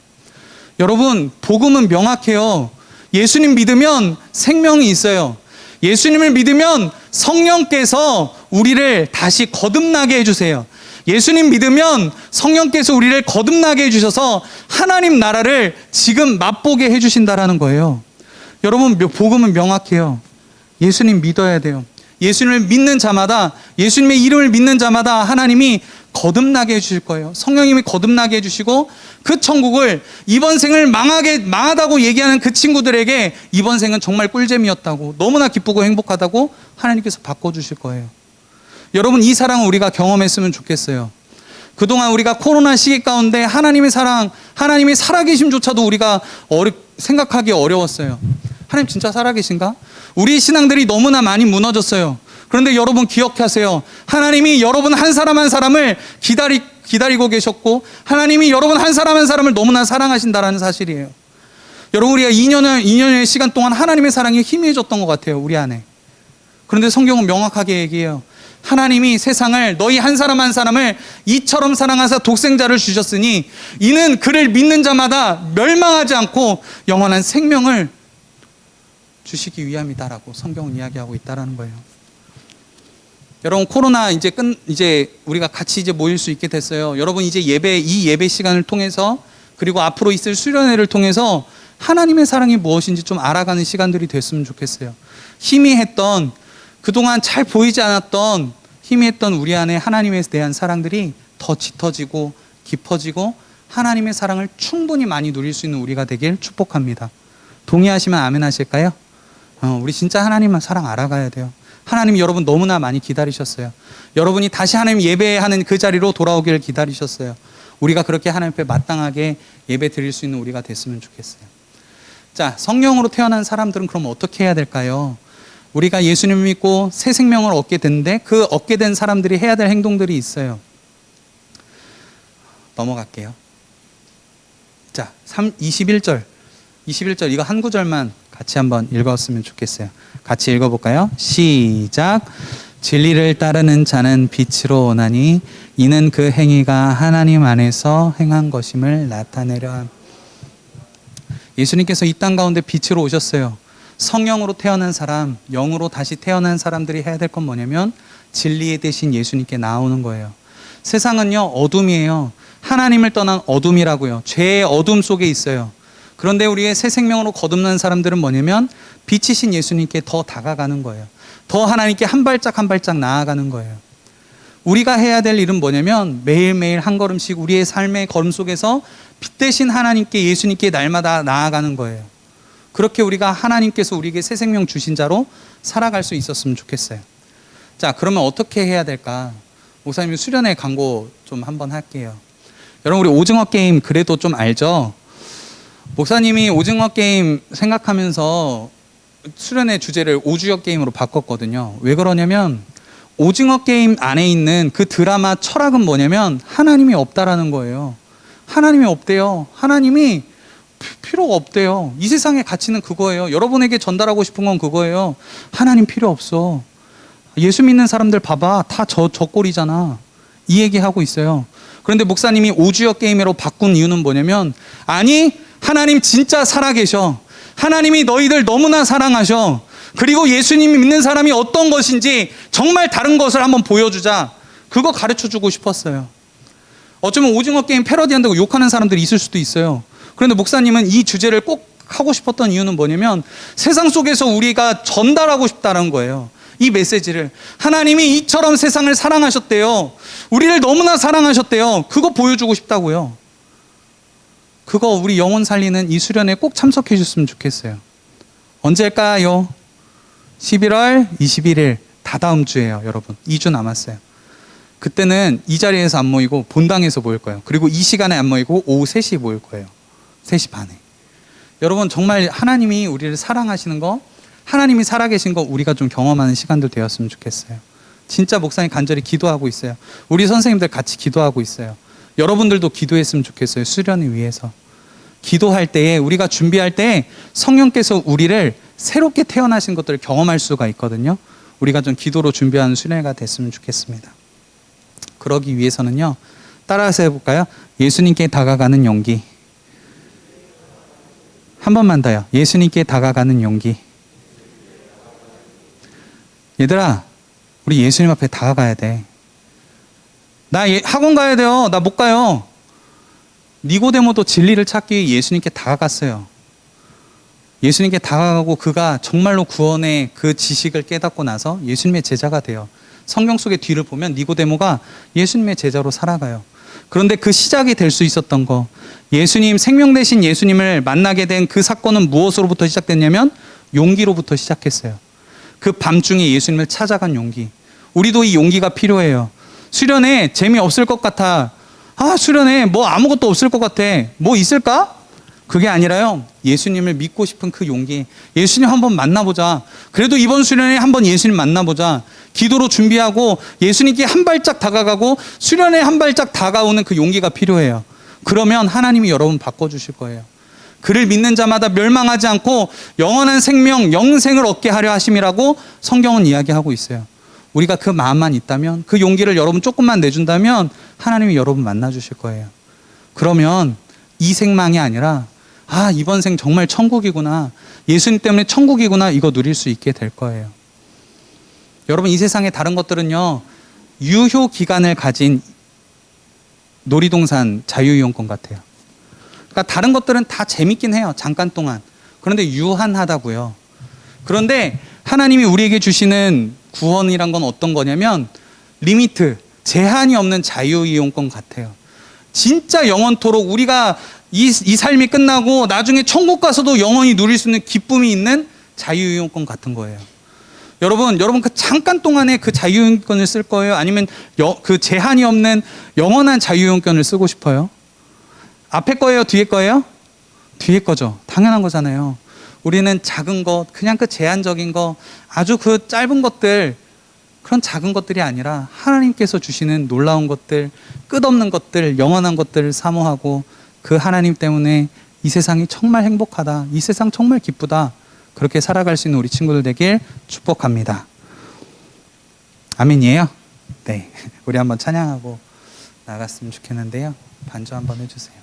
여러분, 복음은 명확해요. 예수님 믿으면 생명이 있어요. 예수님을 믿으면 성령께서 우리를 다시 거듭나게 해주세요. 예수님 믿으면 성령께서 우리를 거듭나게 해주셔서 하나님 나라를 지금 맛보게 해주신다라는 거예요. 여러분, 복음은 명확해요. 예수님 믿어야 돼요. 예수님을 믿는 자마다, 예수님의 이름을 믿는 자마다 하나님이 거듭나게 해주실 거예요. 성령님이 거듭나게 해주시고 그 천국을 이번 생을 망하다고 얘기하는 그 친구들에게 이번 생은 정말 꿀잼이었다고, 너무나 기쁘고 행복하다고 하나님께서 바꿔주실 거예요. 여러분, 이 사랑을 우리가 경험했으면 좋겠어요. 그동안 우리가 코로나 시기 가운데 하나님의 사랑, 하나님의 살아계심조차도 우리가 생각하기 어려웠어요. 하나님 진짜 살아계신가? 우리 신앙들이 너무나 많이 무너졌어요. 그런데 여러분 기억하세요. 하나님이 여러분 한 사람 한 사람을 기다리고 계셨고 하나님이 여러분 한 사람 한 사람을 너무나 사랑하신다라는 사실이에요. 여러분, 우리가 2년의 시간 동안 하나님의 사랑이 희미해졌던 것 같아요, 우리 안에. 그런데 성경은 명확하게 얘기해요. 하나님이 세상을, 너희 한 사람 한 사람을 이처럼 사랑하사 독생자를 주셨으니 이는 그를 믿는 자마다 멸망하지 않고 영원한 생명을 주시기 위함이다라고 성경은 이야기하고 있다라는 거예요. 여러분, 코로나 이제 우리가 같이 이제 모일 수 있게 됐어요. 여러분, 이제 이 예배 시간을 통해서 그리고 앞으로 있을 수련회를 통해서 하나님의 사랑이 무엇인지 좀 알아가는 시간들이 됐으면 좋겠어요. 희미했던, 그동안 잘 보이지 않았던 희미했던 우리 안에 하나님에 대한 사랑들이 더 짙어지고 깊어지고 하나님의 사랑을 충분히 많이 누릴 수 있는 우리가 되길 축복합니다. 동의하시면 아멘 하실까요? 우리 진짜 하나님만 사랑 알아가야 돼요. 하나님이 여러분 너무나 많이 기다리셨어요. 여러분이 다시 하나님 예배하는 그 자리로 돌아오기를 기다리셨어요. 우리가 그렇게 하나님 앞에 마땅하게 예배 드릴 수 있는 우리가 됐으면 좋겠어요. 자, 성령으로 태어난 사람들은 그럼 어떻게 해야 될까요? 우리가 예수님을 믿고 새 생명을 얻게 됐는데 그 얻게 된 사람들이 해야 될 행동들이 있어요. 넘어갈게요. 자, 21절 이거 한 구절만 같이 한번 읽었으면 좋겠어요. 같이 읽어볼까요? 시작. 진리를 따르는 자는 빛으로 오나니 이는 그 행위가 하나님 안에서 행한 것임을 나타내려 함. 예수님께서 이 땅 가운데 빛으로 오셨어요. 성령으로 태어난 사람, 영으로 다시 태어난 사람들이 해야 될 건 뭐냐면 진리의 대신 예수님께 나오는 거예요. 세상은요, 어둠이에요. 하나님을 떠난 어둠이라고요. 죄의 어둠 속에 있어요. 그런데 우리의 새 생명으로 거듭난 사람들은 뭐냐면 빛이신 예수님께 더 다가가는 거예요. 더 하나님께 한 발짝 한 발짝 나아가는 거예요. 우리가 해야 될 일은 뭐냐면 매일매일 한 걸음씩 우리의 삶의 걸음 속에서 빛 대신 하나님께, 예수님께 날마다 나아가는 거예요. 그렇게 우리가 하나님께서 우리에게 새 생명 주신 자로 살아갈 수 있었으면 좋겠어요. 자, 그러면 어떻게 해야 될까? 목사님 수련회 광고 좀 한번 할게요. 여러분, 우리 오징어 게임 그래도 좀 알죠? 목사님이 오징어 게임 생각하면서 수련회 주제를 오주역 게임으로 바꿨거든요. 왜 그러냐면 오징어 게임 안에 있는 그 드라마 철학은 뭐냐면 하나님이 없다라는 거예요. 하나님이 없대요. 하나님이 필요가 없대요. 이 세상의 가치는 그거예요. 여러분에게 전달하고 싶은 건 그거예요. 하나님 필요 없어. 예수 믿는 사람들 봐봐. 다 저 꼴이잖아. 이 얘기하고 있어요. 그런데 목사님이 오주역 게임으로 바꾼 이유는 뭐냐면 아니, 하나님 진짜 살아계셔. 하나님이 너희들 너무나 사랑하셔. 그리고 예수님이 믿는 사람이 어떤 것인지 정말 다른 것을 한번 보여주자. 그거 가르쳐주고 싶었어요. 어쩌면 오징어 게임 패러디한다고 욕하는 사람들이 있을 수도 있어요. 그런데 목사님은 이 주제를 꼭 하고 싶었던 이유는 뭐냐면 세상 속에서 우리가 전달하고 싶다는 거예요. 이 메시지를. 하나님이 이처럼 세상을 사랑하셨대요. 우리를 너무나 사랑하셨대요. 그거 보여주고 싶다고요. 그거 우리 영혼 살리는 이 수련회에 꼭 참석해 주셨으면 좋겠어요. 언제일까요? 11월 21일, 다다음 주예요, 여러분. 2주 남았어요. 그때는 이 자리에서 안 모이고 본당에서 모일 거예요. 그리고 이 시간에 안 모이고 오후 3시에 모일 거예요. 3시 반에. 여러분, 정말 하나님이 우리를 사랑하시는 거, 하나님이 살아계신 거 우리가 좀 경험하는 시간도 되었으면 좋겠어요. 진짜 목사님 간절히 기도하고 있어요. 우리 선생님들 같이 기도하고 있어요. 여러분들도 기도했으면 좋겠어요. 수련을 위해서. 기도할 때에, 우리가 준비할 때 성령께서 우리를 새롭게 태어나신 것들을 경험할 수가 있거든요. 우리가 좀 기도로 준비하는 수련회가 됐으면 좋겠습니다. 그러기 위해서는요, 따라서 해볼까요? 예수님께 다가가는 용기. 한 번만 더요. 예수님께 다가가는 용기. 얘들아, 우리 예수님 앞에 다가가야 돼. 나 학원 가야 돼요. 나 못 가요. 니고데모도 진리를 찾기 위해 예수님께 다가갔어요. 예수님께 다가가고 그가 정말로 구원의 그 지식을 깨닫고 나서 예수님의 제자가 돼요. 성경 속의 뒤를 보면 니고데모가 예수님의 제자로 살아가요. 그런데 그 시작이 될 수 있었던 거, 예수님, 생명 되신 예수님을 만나게 된 그 사건은 무엇으로부터 시작됐냐면 용기로부터 시작했어요. 그 밤중에 예수님을 찾아간 용기. 우리도 이 용기가 필요해요. 수련회 재미없을 것 같아. 수련회 뭐 아무것도 없을 것 같아. 뭐 있을까? 그게 아니라요, 예수님을 믿고 싶은 그 용기. 예수님 한번 만나보자. 그래도 이번 수련회 한번 예수님 만나보자. 기도로 준비하고 예수님께 한 발짝 다가가고 수련회 한 발짝 다가오는 그 용기가 필요해요. 그러면 하나님이 여러분 바꿔주실 거예요. 그를 믿는 자마다 멸망하지 않고 영원한 생명, 영생을 얻게 하려 하심이라고 성경은 이야기하고 있어요. 우리가 그 마음만 있다면, 그 용기를 여러분 조금만 내준다면 하나님이 여러분 만나주실 거예요. 그러면 이 생망이 아니라 이번 생 정말 천국이구나, 예수님 때문에 천국이구나, 이거 누릴 수 있게 될 거예요. 여러분, 이 세상의 다른 것들은요, 유효 기간을 가진 놀이동산 자유이용권 같아요. 그러니까 다른 것들은 다 재밌긴 해요, 잠깐 동안. 그런데 유한하다고요. 그런데 하나님이 우리에게 주시는 구원이란 건 어떤 거냐면 리미트, 제한이 없는 자유이용권 같아요. 진짜 영원토록 우리가 이 삶이 끝나고 나중에 천국 가서도 영원히 누릴 수 있는 기쁨이 있는 자유이용권 같은 거예요. 여러분 그 잠깐 동안에 그 자유이용권을 쓸 거예요? 아니면 그 제한이 없는 영원한 자유이용권을 쓰고 싶어요? 앞에 거예요? 뒤에 거예요? 뒤에 거죠. 당연한 거잖아요. 우리는 작은 것, 그냥 그 제한적인 거, 아주 그 짧은 것들, 그런 작은 것들이 아니라 하나님께서 주시는 놀라운 것들, 끝없는 것들, 영원한 것들을 사모하고 그 하나님 때문에 이 세상이 정말 행복하다, 이 세상 정말 기쁘다, 그렇게 살아갈 수 있는 우리 친구들 되길 축복합니다. 아멘이에요? 네, 우리 한번 찬양하고 나갔으면 좋겠는데요. 반주 한번 해주세요.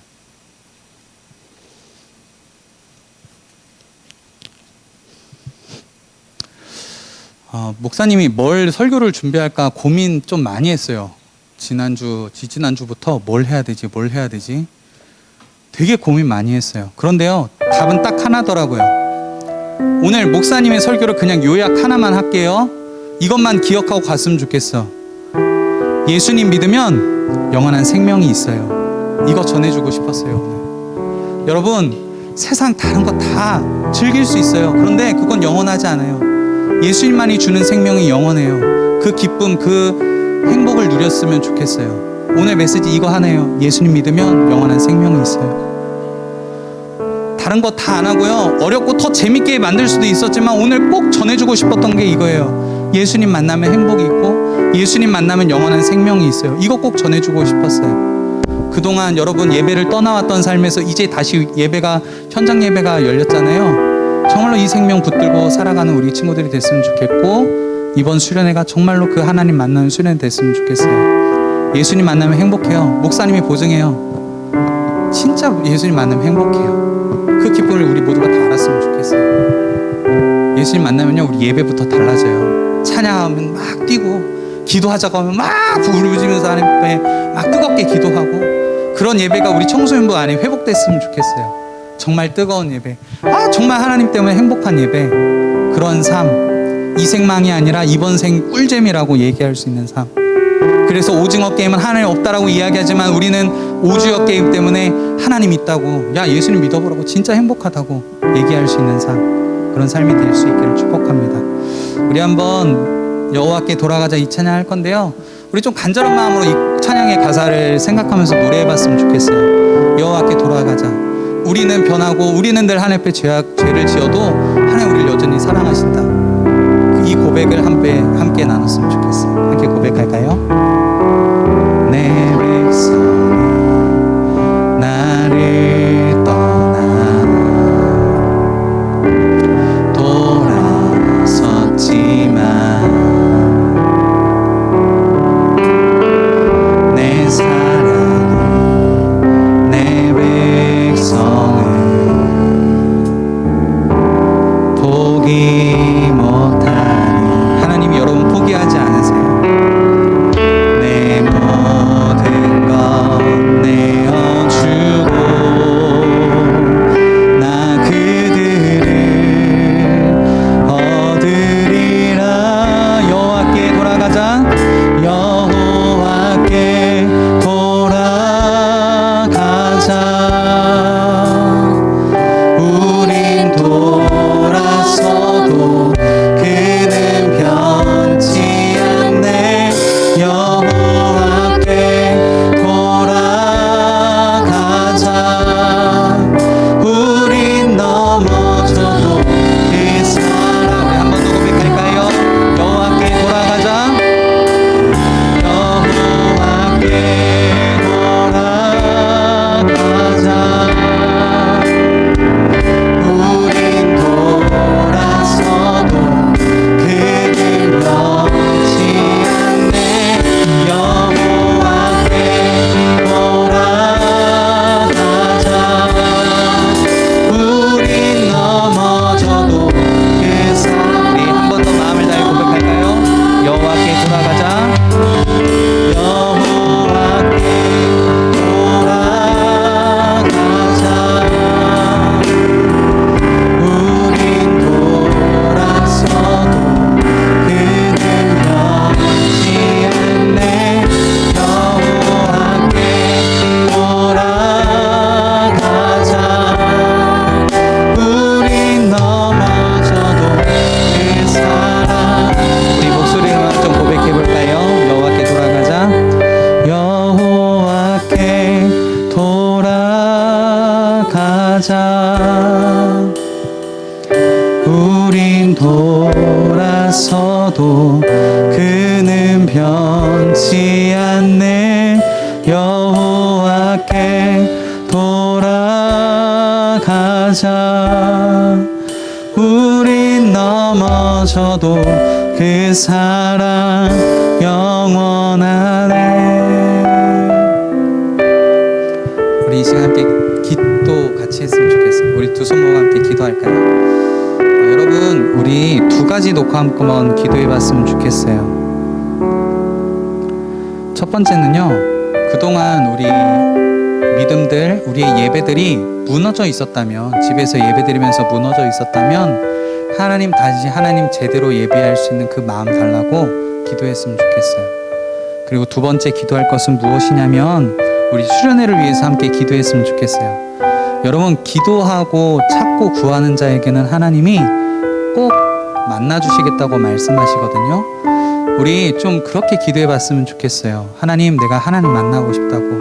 목사님이 뭘 설교를 준비할까 고민 좀 많이 했어요. 지난주, 지지난주부터 뭘 해야 되지, 뭘 해야 되지. 되게 고민 많이 했어요. 그런데요, 답은 딱 하나더라고요. 오늘 목사님의 설교를 그냥 요약 하나만 할게요. 이것만 기억하고 갔으면 좋겠어. 예수님 믿으면 영원한 생명이 있어요. 이거 전해주고 싶었어요, 오늘. 여러분, 세상 다른 거 다 즐길 수 있어요. 그런데 그건 영원하지 않아요. 예수님만이 주는 생명이 영원해요. 그 기쁨, 그 행복을 누렸으면 좋겠어요. 오늘 메시지 이거 하나예요. 예수님 믿으면 영원한 생명이 있어요. 다른 거 다 안 하고요, 어렵고 더 재밌게 만들 수도 있었지만 오늘 꼭 전해주고 싶었던 게 이거예요. 예수님 만나면 행복이 있고 예수님 만나면 영원한 생명이 있어요. 이거 꼭 전해주고 싶었어요. 그동안 여러분 예배를 떠나왔던 삶에서 이제 다시 예배가, 현장 예배가 열렸잖아요. 정말로 이 생명 붙들고 살아가는 우리 친구들이 됐으면 좋겠고, 이번 수련회가 정말로 그 하나님 만나는 수련회 됐으면 좋겠어요. 예수님 만나면 행복해요. 목사님이 보증해요. 진짜 예수님 만나면 행복해요. 그 기쁨을 우리 모두가 다 알았으면 좋겠어요. 예수님 만나면요, 우리 예배부터 달라져요. 찬양하면 막 뛰고, 기도하자고 하면 막 부르짖으면서 하나님 앞에 막 뜨겁게 기도하고, 그런 예배가 우리 청소년부 안에 회복됐으면 좋겠어요. 정말 뜨거운 예배, 정말 하나님 때문에 행복한 예배, 그런 삶, 이 생망이 아니라 이번 생 꿀잼이라고 얘기할 수 있는 삶. 그래서 오징어 게임은 하나님 없다라고 이야기하지만 우리는 오징어 게임 때문에 하나님 있다고, 야 예수님 믿어보라고, 진짜 행복하다고 얘기할 수 있는 삶, 그런 삶이 될 수 있기를 축복합니다. 우리 한번 여호와께 돌아가자 이 찬양 할 건데요, 우리 좀 간절한 마음으로 이 찬양의 가사를 생각하면서 노래해봤으면 좋겠어요. 여호와께 돌아가자. 우리는 변하고 우리는 늘 하나님 앞에 죄를 지어도 하나님 우리를 여전히 사랑하신다. 이 고백을 함께 나눴으면 좋겠어요. 함께 고백할까요? 내 백성이 나를 떠나 돌아섰지만 내 사랑이 내 백성을 포기 못하니, 하나님이 여러분 포기하지 않으세요. 내 모든 것 내어주고 나 그들을 얻으리라. 여호와께 돌아가자. 여호와께 돌아가자. 우린 돌아서도 그는 변치 않네. 여호와께 돌아가자. 우린 넘어져도 그 사랑. 우리 한 번 더 고백할까요? 여호와께 돌아가자. 여호와께 돌아가자. 우린 돌아서도 그는 변치 않네. 여호와께 돌아가자. 우린 넘어져도 그 사랑. 우리 한 번 더 마음을 다해 고백할까요? 여호와께 돌아가자. 여호와께 돌아가자. 우린 돌아서도 그는 변치 않네. 여호와께 돌아가자. 우린 넘어져도 그 사랑. 우리 목소리로 좀 고백해 볼까요? 여호와께 돌아가자. 여호와께 돌아가자. 우린 돌아서도 그는 변치 않네. 여호와께 돌아가자. 우린 넘어져도 그 사랑 영원하네. 우리 이 시간 함께 기도 같이 했으면 좋겠어요. 우리 두 손 모아 함께 기도할까요? 여러분 우리 두 가지 놓고 한번 기도해 봤으면 좋겠어요. 첫 번째는요, 그동안 우리 믿음들, 우리의 예배들이 무너져 있었다면, 집에서 예배드리면서 무너져 있었다면 하나님 다시 하나님 제대로 예배할 수 있는 그 마음 달라고 기도했으면 좋겠어요. 그리고 두 번째 기도할 것은 무엇이냐면 우리 수련회를 위해서 함께 기도했으면 좋겠어요. 여러분, 기도하고 찾고 구하는 자에게는 하나님이 꼭 만나주시겠다고 말씀하시거든요. 우리 좀 그렇게 기도해 봤으면 좋겠어요. 하나님, 내가 하나님 만나고 싶다고.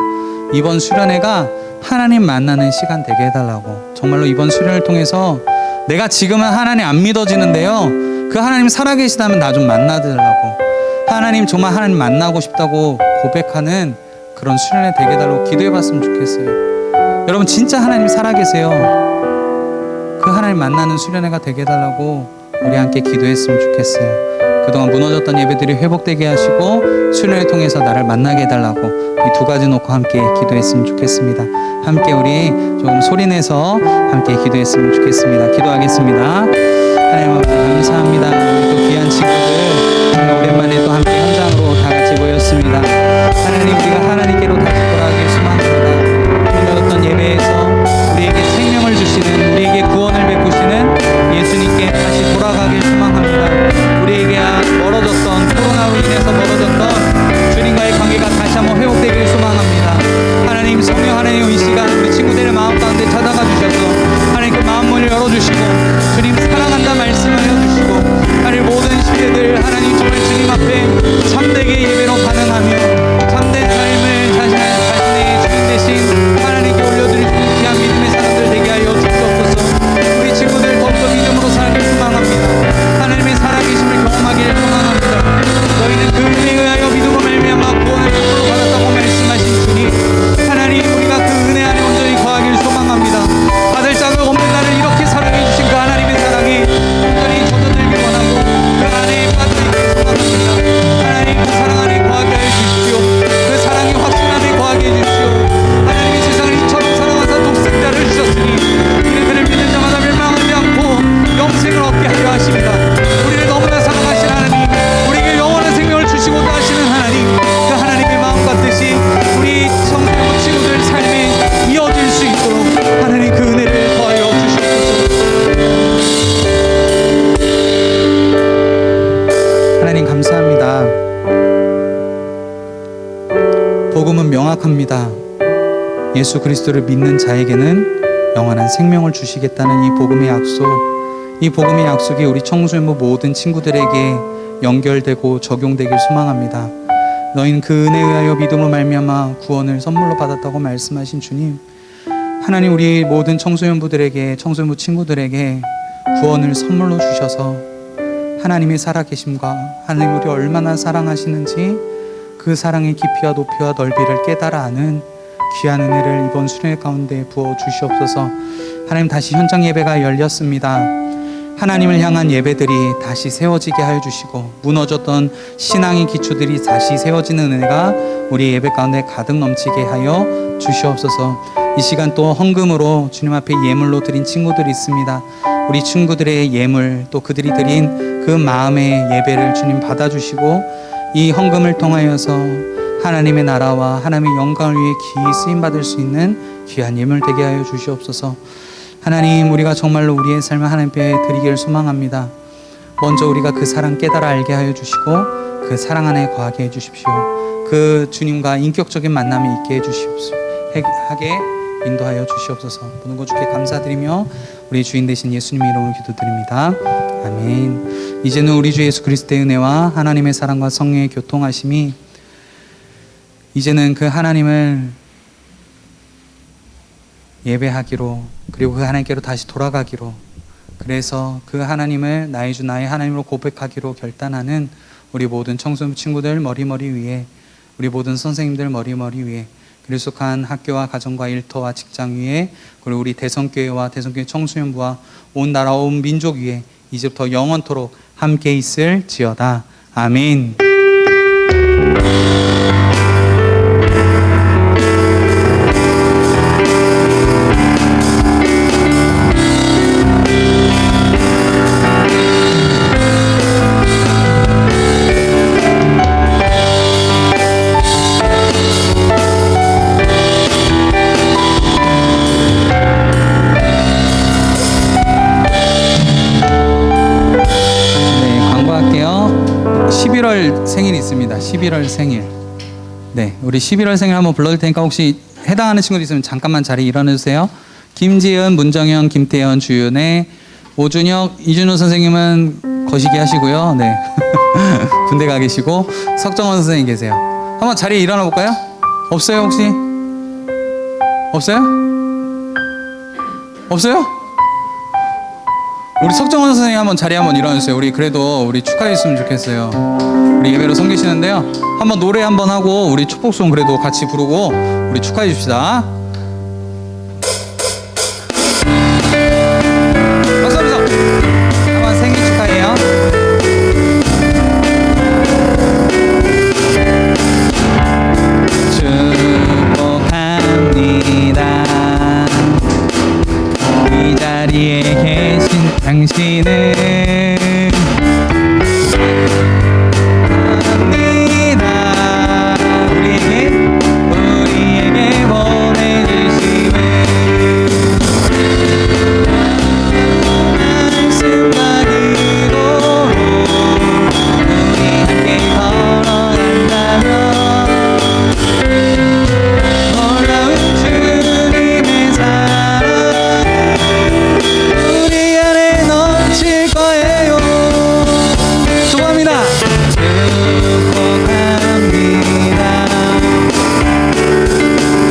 이번 수련회가 하나님 만나는 시간 되게 해달라고. 정말로 이번 수련을 통해서 내가 지금은 하나님 안 믿어지는데요, 그 하나님 살아계시다면 나 좀 만나달라고. 하나님 정말 하나님 만나고 싶다고 고백하는 그런 수련회 되게 해달라고 기도해 봤으면 좋겠어요. 여러분, 진짜 하나님 살아계세요. 그 하나님 만나는 수련회가 되게 해달라고 우리 함께 기도했으면 좋겠어요. 그동안 무너졌던 예배들이 회복되게 하시고 수련을 통해서 나를 만나게 해달라고 이 두 가지 놓고 함께 기도했으면 좋겠습니다. 함께 우리 조금 소리내서 함께 기도했으면 좋겠습니다. 기도하겠습니다. 하나님 아버지 감사합니다. 우리 또 귀한 친구들 정말 오랜만에 또 함께 현장으로 다 같이 모였습니다. 하나님, 우리가 하나님께로 다시 돌아가길 소망합니다. 무너졌던 예배에서 우리에게 생명을 주시는, 우리에게 구원을 베푸시는 예수님께 다시 돌아가길 소망합니다. 우리에게 멀어졌던, 코로나로 인해서 멀어졌던 주님과의 관계가 다시 한번 회복되길 소망합니다. 하나님, 성령 하나님, 이 시간 우리 친구들의 마음 가운데 찾아가 주셔서 하나님 그 마음 문을 열어주시고 주님 사랑한다 말씀을 해주시고 하나님 모든 시대들 하나님 정말 주님 앞에 참되게 예배로 반응하며 참된 삶을 자신의 주님 대신 하나님께 올려드릴 수 있는 귀한 믿음의 사람들 되게 하여 주시옵소서. 우리 친구들 더욱더 믿음으로 살길 소망합니다. 하나님의 살아계심을 경험하기를 소망합니다. 너희는 그 은혜에 의하여 믿음으로 말미암아 구원을 선물로 받았다고 말씀하신 주님, 하나님 우리가 그 은혜 안에 온전히 거하기를 소망합니다. 받을 자가 없는 나를 이렇게 사랑해 주신 그 하나님의 사랑이 온전히 젖어들길 원하고 그 안에 빠져있기를 소망합니다. 하나님, 그 사랑 안에 거하게 하여 주십시오. 그 사랑이 확신 안에 거하게 해주십시오. 하나님이 세상을 이처럼 사랑하사 독생자를 주셨으니 이는 그를 믿는 자마다 멸망하지 않고 영생을 얻게 하려 하십니다. 우리를 너무나 사랑하신 하나님, 우리에게 영원한 생명을 주시고자 하시는 하나님, 그 하나님의 마음과 뜻이 우리 성도 친구들 삶에 이어질 수 있도록 하나님 그 은혜를 더하여 주시옵소서. 하나님 감사합니다. 복음은 명확합니다. 예수 그리스도를 믿는 자에게는 영원한 생명을 주시겠다는 이 복음의 약속, 이 복음의 약속이 우리 청소년부 모든 친구들에게 연결되고 적용되길 소망합니다. 너희는 그 은혜에 의하여 믿음으로 말미암아 구원을 선물로 받았다고 말씀하신 주님, 하나님 우리 모든 청소년부들에게, 청소년부 친구들에게 구원을 선물로 주셔서 하나님의 살아계심과 하나님 우리 얼마나 사랑하시는지 그 사랑의 깊이와 높이와 넓이를 깨달아 아는 귀한 은혜를 이번 수련회 가운데 부어 주시옵소서. 하나님, 다시 현장 예배가 열렸습니다. 하나님을 향한 예배들이 다시 세워지게 하여 주시고 무너졌던 신앙의 기초들이 다시 세워지는 은혜가 우리 예배 가운데 가득 넘치게 하여 주시옵소서. 이 시간 또 헌금으로 주님 앞에 예물로 드린 친구들이 있습니다. 우리 친구들의 예물, 또 그들이 드린 그 마음의 예배를 주님 받아주시고 이 헌금을 통하여서 하나님의 나라와 하나님의 영광을 위해 기히 쓰임받을 수 있는 귀한 예물 되게 하여 주시옵소서. 하나님, 우리가 정말로 우리의 삶을 하나님께 드리기를 소망합니다. 먼저 우리가 그 사랑 깨달아 알게 하여 주시고 그 사랑 안에 거하게 해주십시오. 그 주님과 인격적인 만남이 있게 해주시옵소서. 하게 인도하여 주시옵소서. 모든 것 주께 감사드리며 우리 주인 되신 예수님의 이름으로 기도드립니다. 아멘. 이제는 우리 주 예수 그리스도의 은혜와 하나님의 사랑과 성령의 교통하심이 이제는 그 하나님을 예배하기로, 그리고 그 하나님께로 다시 돌아가기로, 그래서 그 하나님을 나의 주 나의 하나님으로 고백하기로 결단하는 우리 모든 청소년 친구들 머리머리 위에, 우리 모든 선생님들 머리머리 위에, 그리고 속한 학교와 가정과 일터와 직장 위에, 그리고 우리 대성교회와 대성교회 청소년부와 온 나라 온 민족 위에 이제부터 영원토록 함께 있을지어다. 아멘. 11월 생일. 네, 우리 11월 생일 한번 불러줄 테니까 혹시 해당하는 친구들 있으면 잠깐만 자리 일어나주세요. 김지은, 문정현, 김태현, 주윤혜, 오준혁, 이준호 선생님은 거시기 하시고요. 네, 군대 가 계시고 석정원 선생님 계세요. 한번 자리에 일어나 볼까요? 없어요 혹시? 없어요? 없어요? 우리 석정원 선생님 한번 자리 한번 일어나주세요. 우리 그래도 우리 축하했으면 좋겠어요. 우리 예배로 섬기시는데요. 한번 노래 한번 하고 우리 축복송 그래도 같이 부르고 우리 축하해 줍시다. 박수 한번 한번 생일 축하해요. 축복합니다. 이 자리에 계신 당신을 합니다. 우리에게 보내주심을 말씀 받으고 우리 함께 걸어간다면 놀라운 주님의 사랑 우리 안에 넘칠 거예요. 축복합니다. 축복합니다.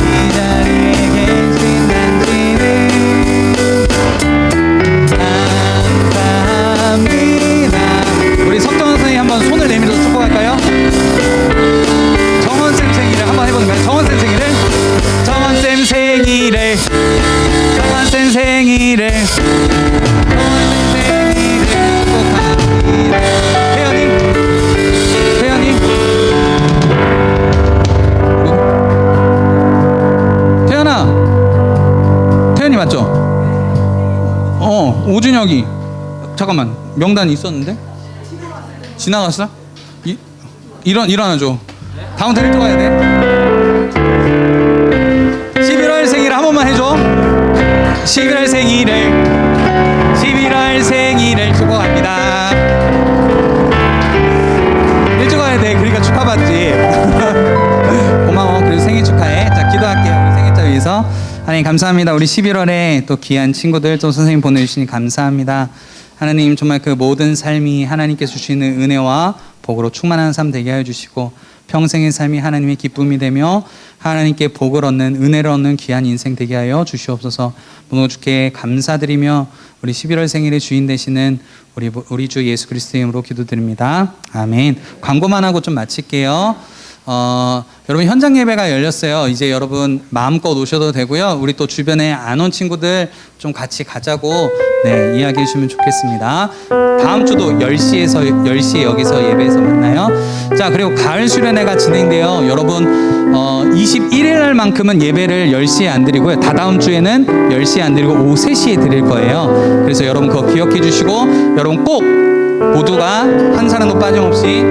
이 자리에 계신 당신을 감사합니다. 우리 석정원 선생님 한번 손을 내밀어서 축복할까요? 정원쌤 생일을 한번 해보는 거예요. 정원쌤 생일을 정원쌤 생일을 정원쌤 생일을 축복합니다. 태연님, 태연님, 태연아, 태연이 맞죠? 오준혁이 잠깐만 명단이 있었는데 지나갔어? 일어나줘. 다음 데리고 가야 돼. 11월 생일 한 번만 해줘. 11월 생일을 축복합니다. 일찍 와야 돼. 그러니까 축하받지. 고마워. 그래도 생일 축하해. 자, 기도할게요. 우리 생일자 위해서. 하나님 감사합니다. 우리 11월에 또 귀한 친구들 또 선생님 보내주시니 감사합니다. 하나님 정말 그 모든 삶이 하나님께서 주시는 은혜와 복으로 충만한 삶 되게 하여 주시고 평생의 삶이 하나님의 기쁨이 되며 하나님께 복을 얻는 은혜를 얻는 귀한 인생 되게 하여 주시옵소서. 오늘 주께 감사드리며 우리 11월 생일의 주인 되시는 우리 주 예수 그리스도의 이름으로 기도드립니다. 아멘. 광고만 하고 좀 마칠게요. 여러분 현장 예배가 열렸어요. 이제 여러분 마음껏 오셔도 되고요. 우리 또 주변에 안 온 친구들 좀 같이 가자고 이야기해 주시면 좋겠습니다. 다음 주도 10시에 여기서 예배에서 만나요. 자, 그리고 가을 수련회가 진행돼요. 여러분 21일 날만큼은 예배를 10시에 안 드리고요. 다다음 주에는 10시에 안 드리고 오후 3시에 드릴 거예요. 그래서 여러분 그거 기억해 주시고 여러분 꼭 모두가 한 사람도 빠짐없이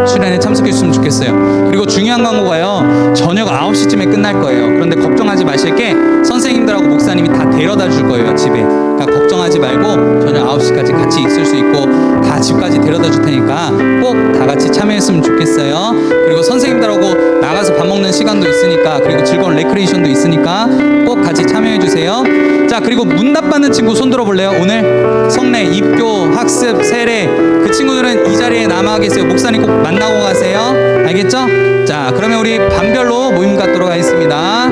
수련회에 참석해 주시면 좋겠어요. 그리고 중요한 광고가요. 저녁 9시쯤에 끝날 거예요. 그런데 걱정하지 마실 게 선생님들하고 목사님이 다 데려다 줄 거예요. 집에. 그러니까 걱정하지 말고 저녁 9시까지 같이 있을 수 있고 다 집까지 데려다 줄 테니까 꼭 다 같이 참여했으면 좋겠어요. 그리고 선생님들하고 나가서 밥 먹는 시간도 있으니까 그리고 즐거운 레크레이션도 있으니까 꼭 같이 참여해 주세요. 자, 그리고 문답 받는 친구 손 들어 볼래요? 오늘 성례, 입교, 학습, 세례 그 친구들은 이 자리에 남아 계세요. 목사님 꼭 만나고 가세요. 알겠죠? 자, 그러면 우리 반별로 모임 갖도록 하겠습니다.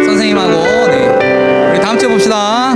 선생님하고 우리 다음 주에 봅시다.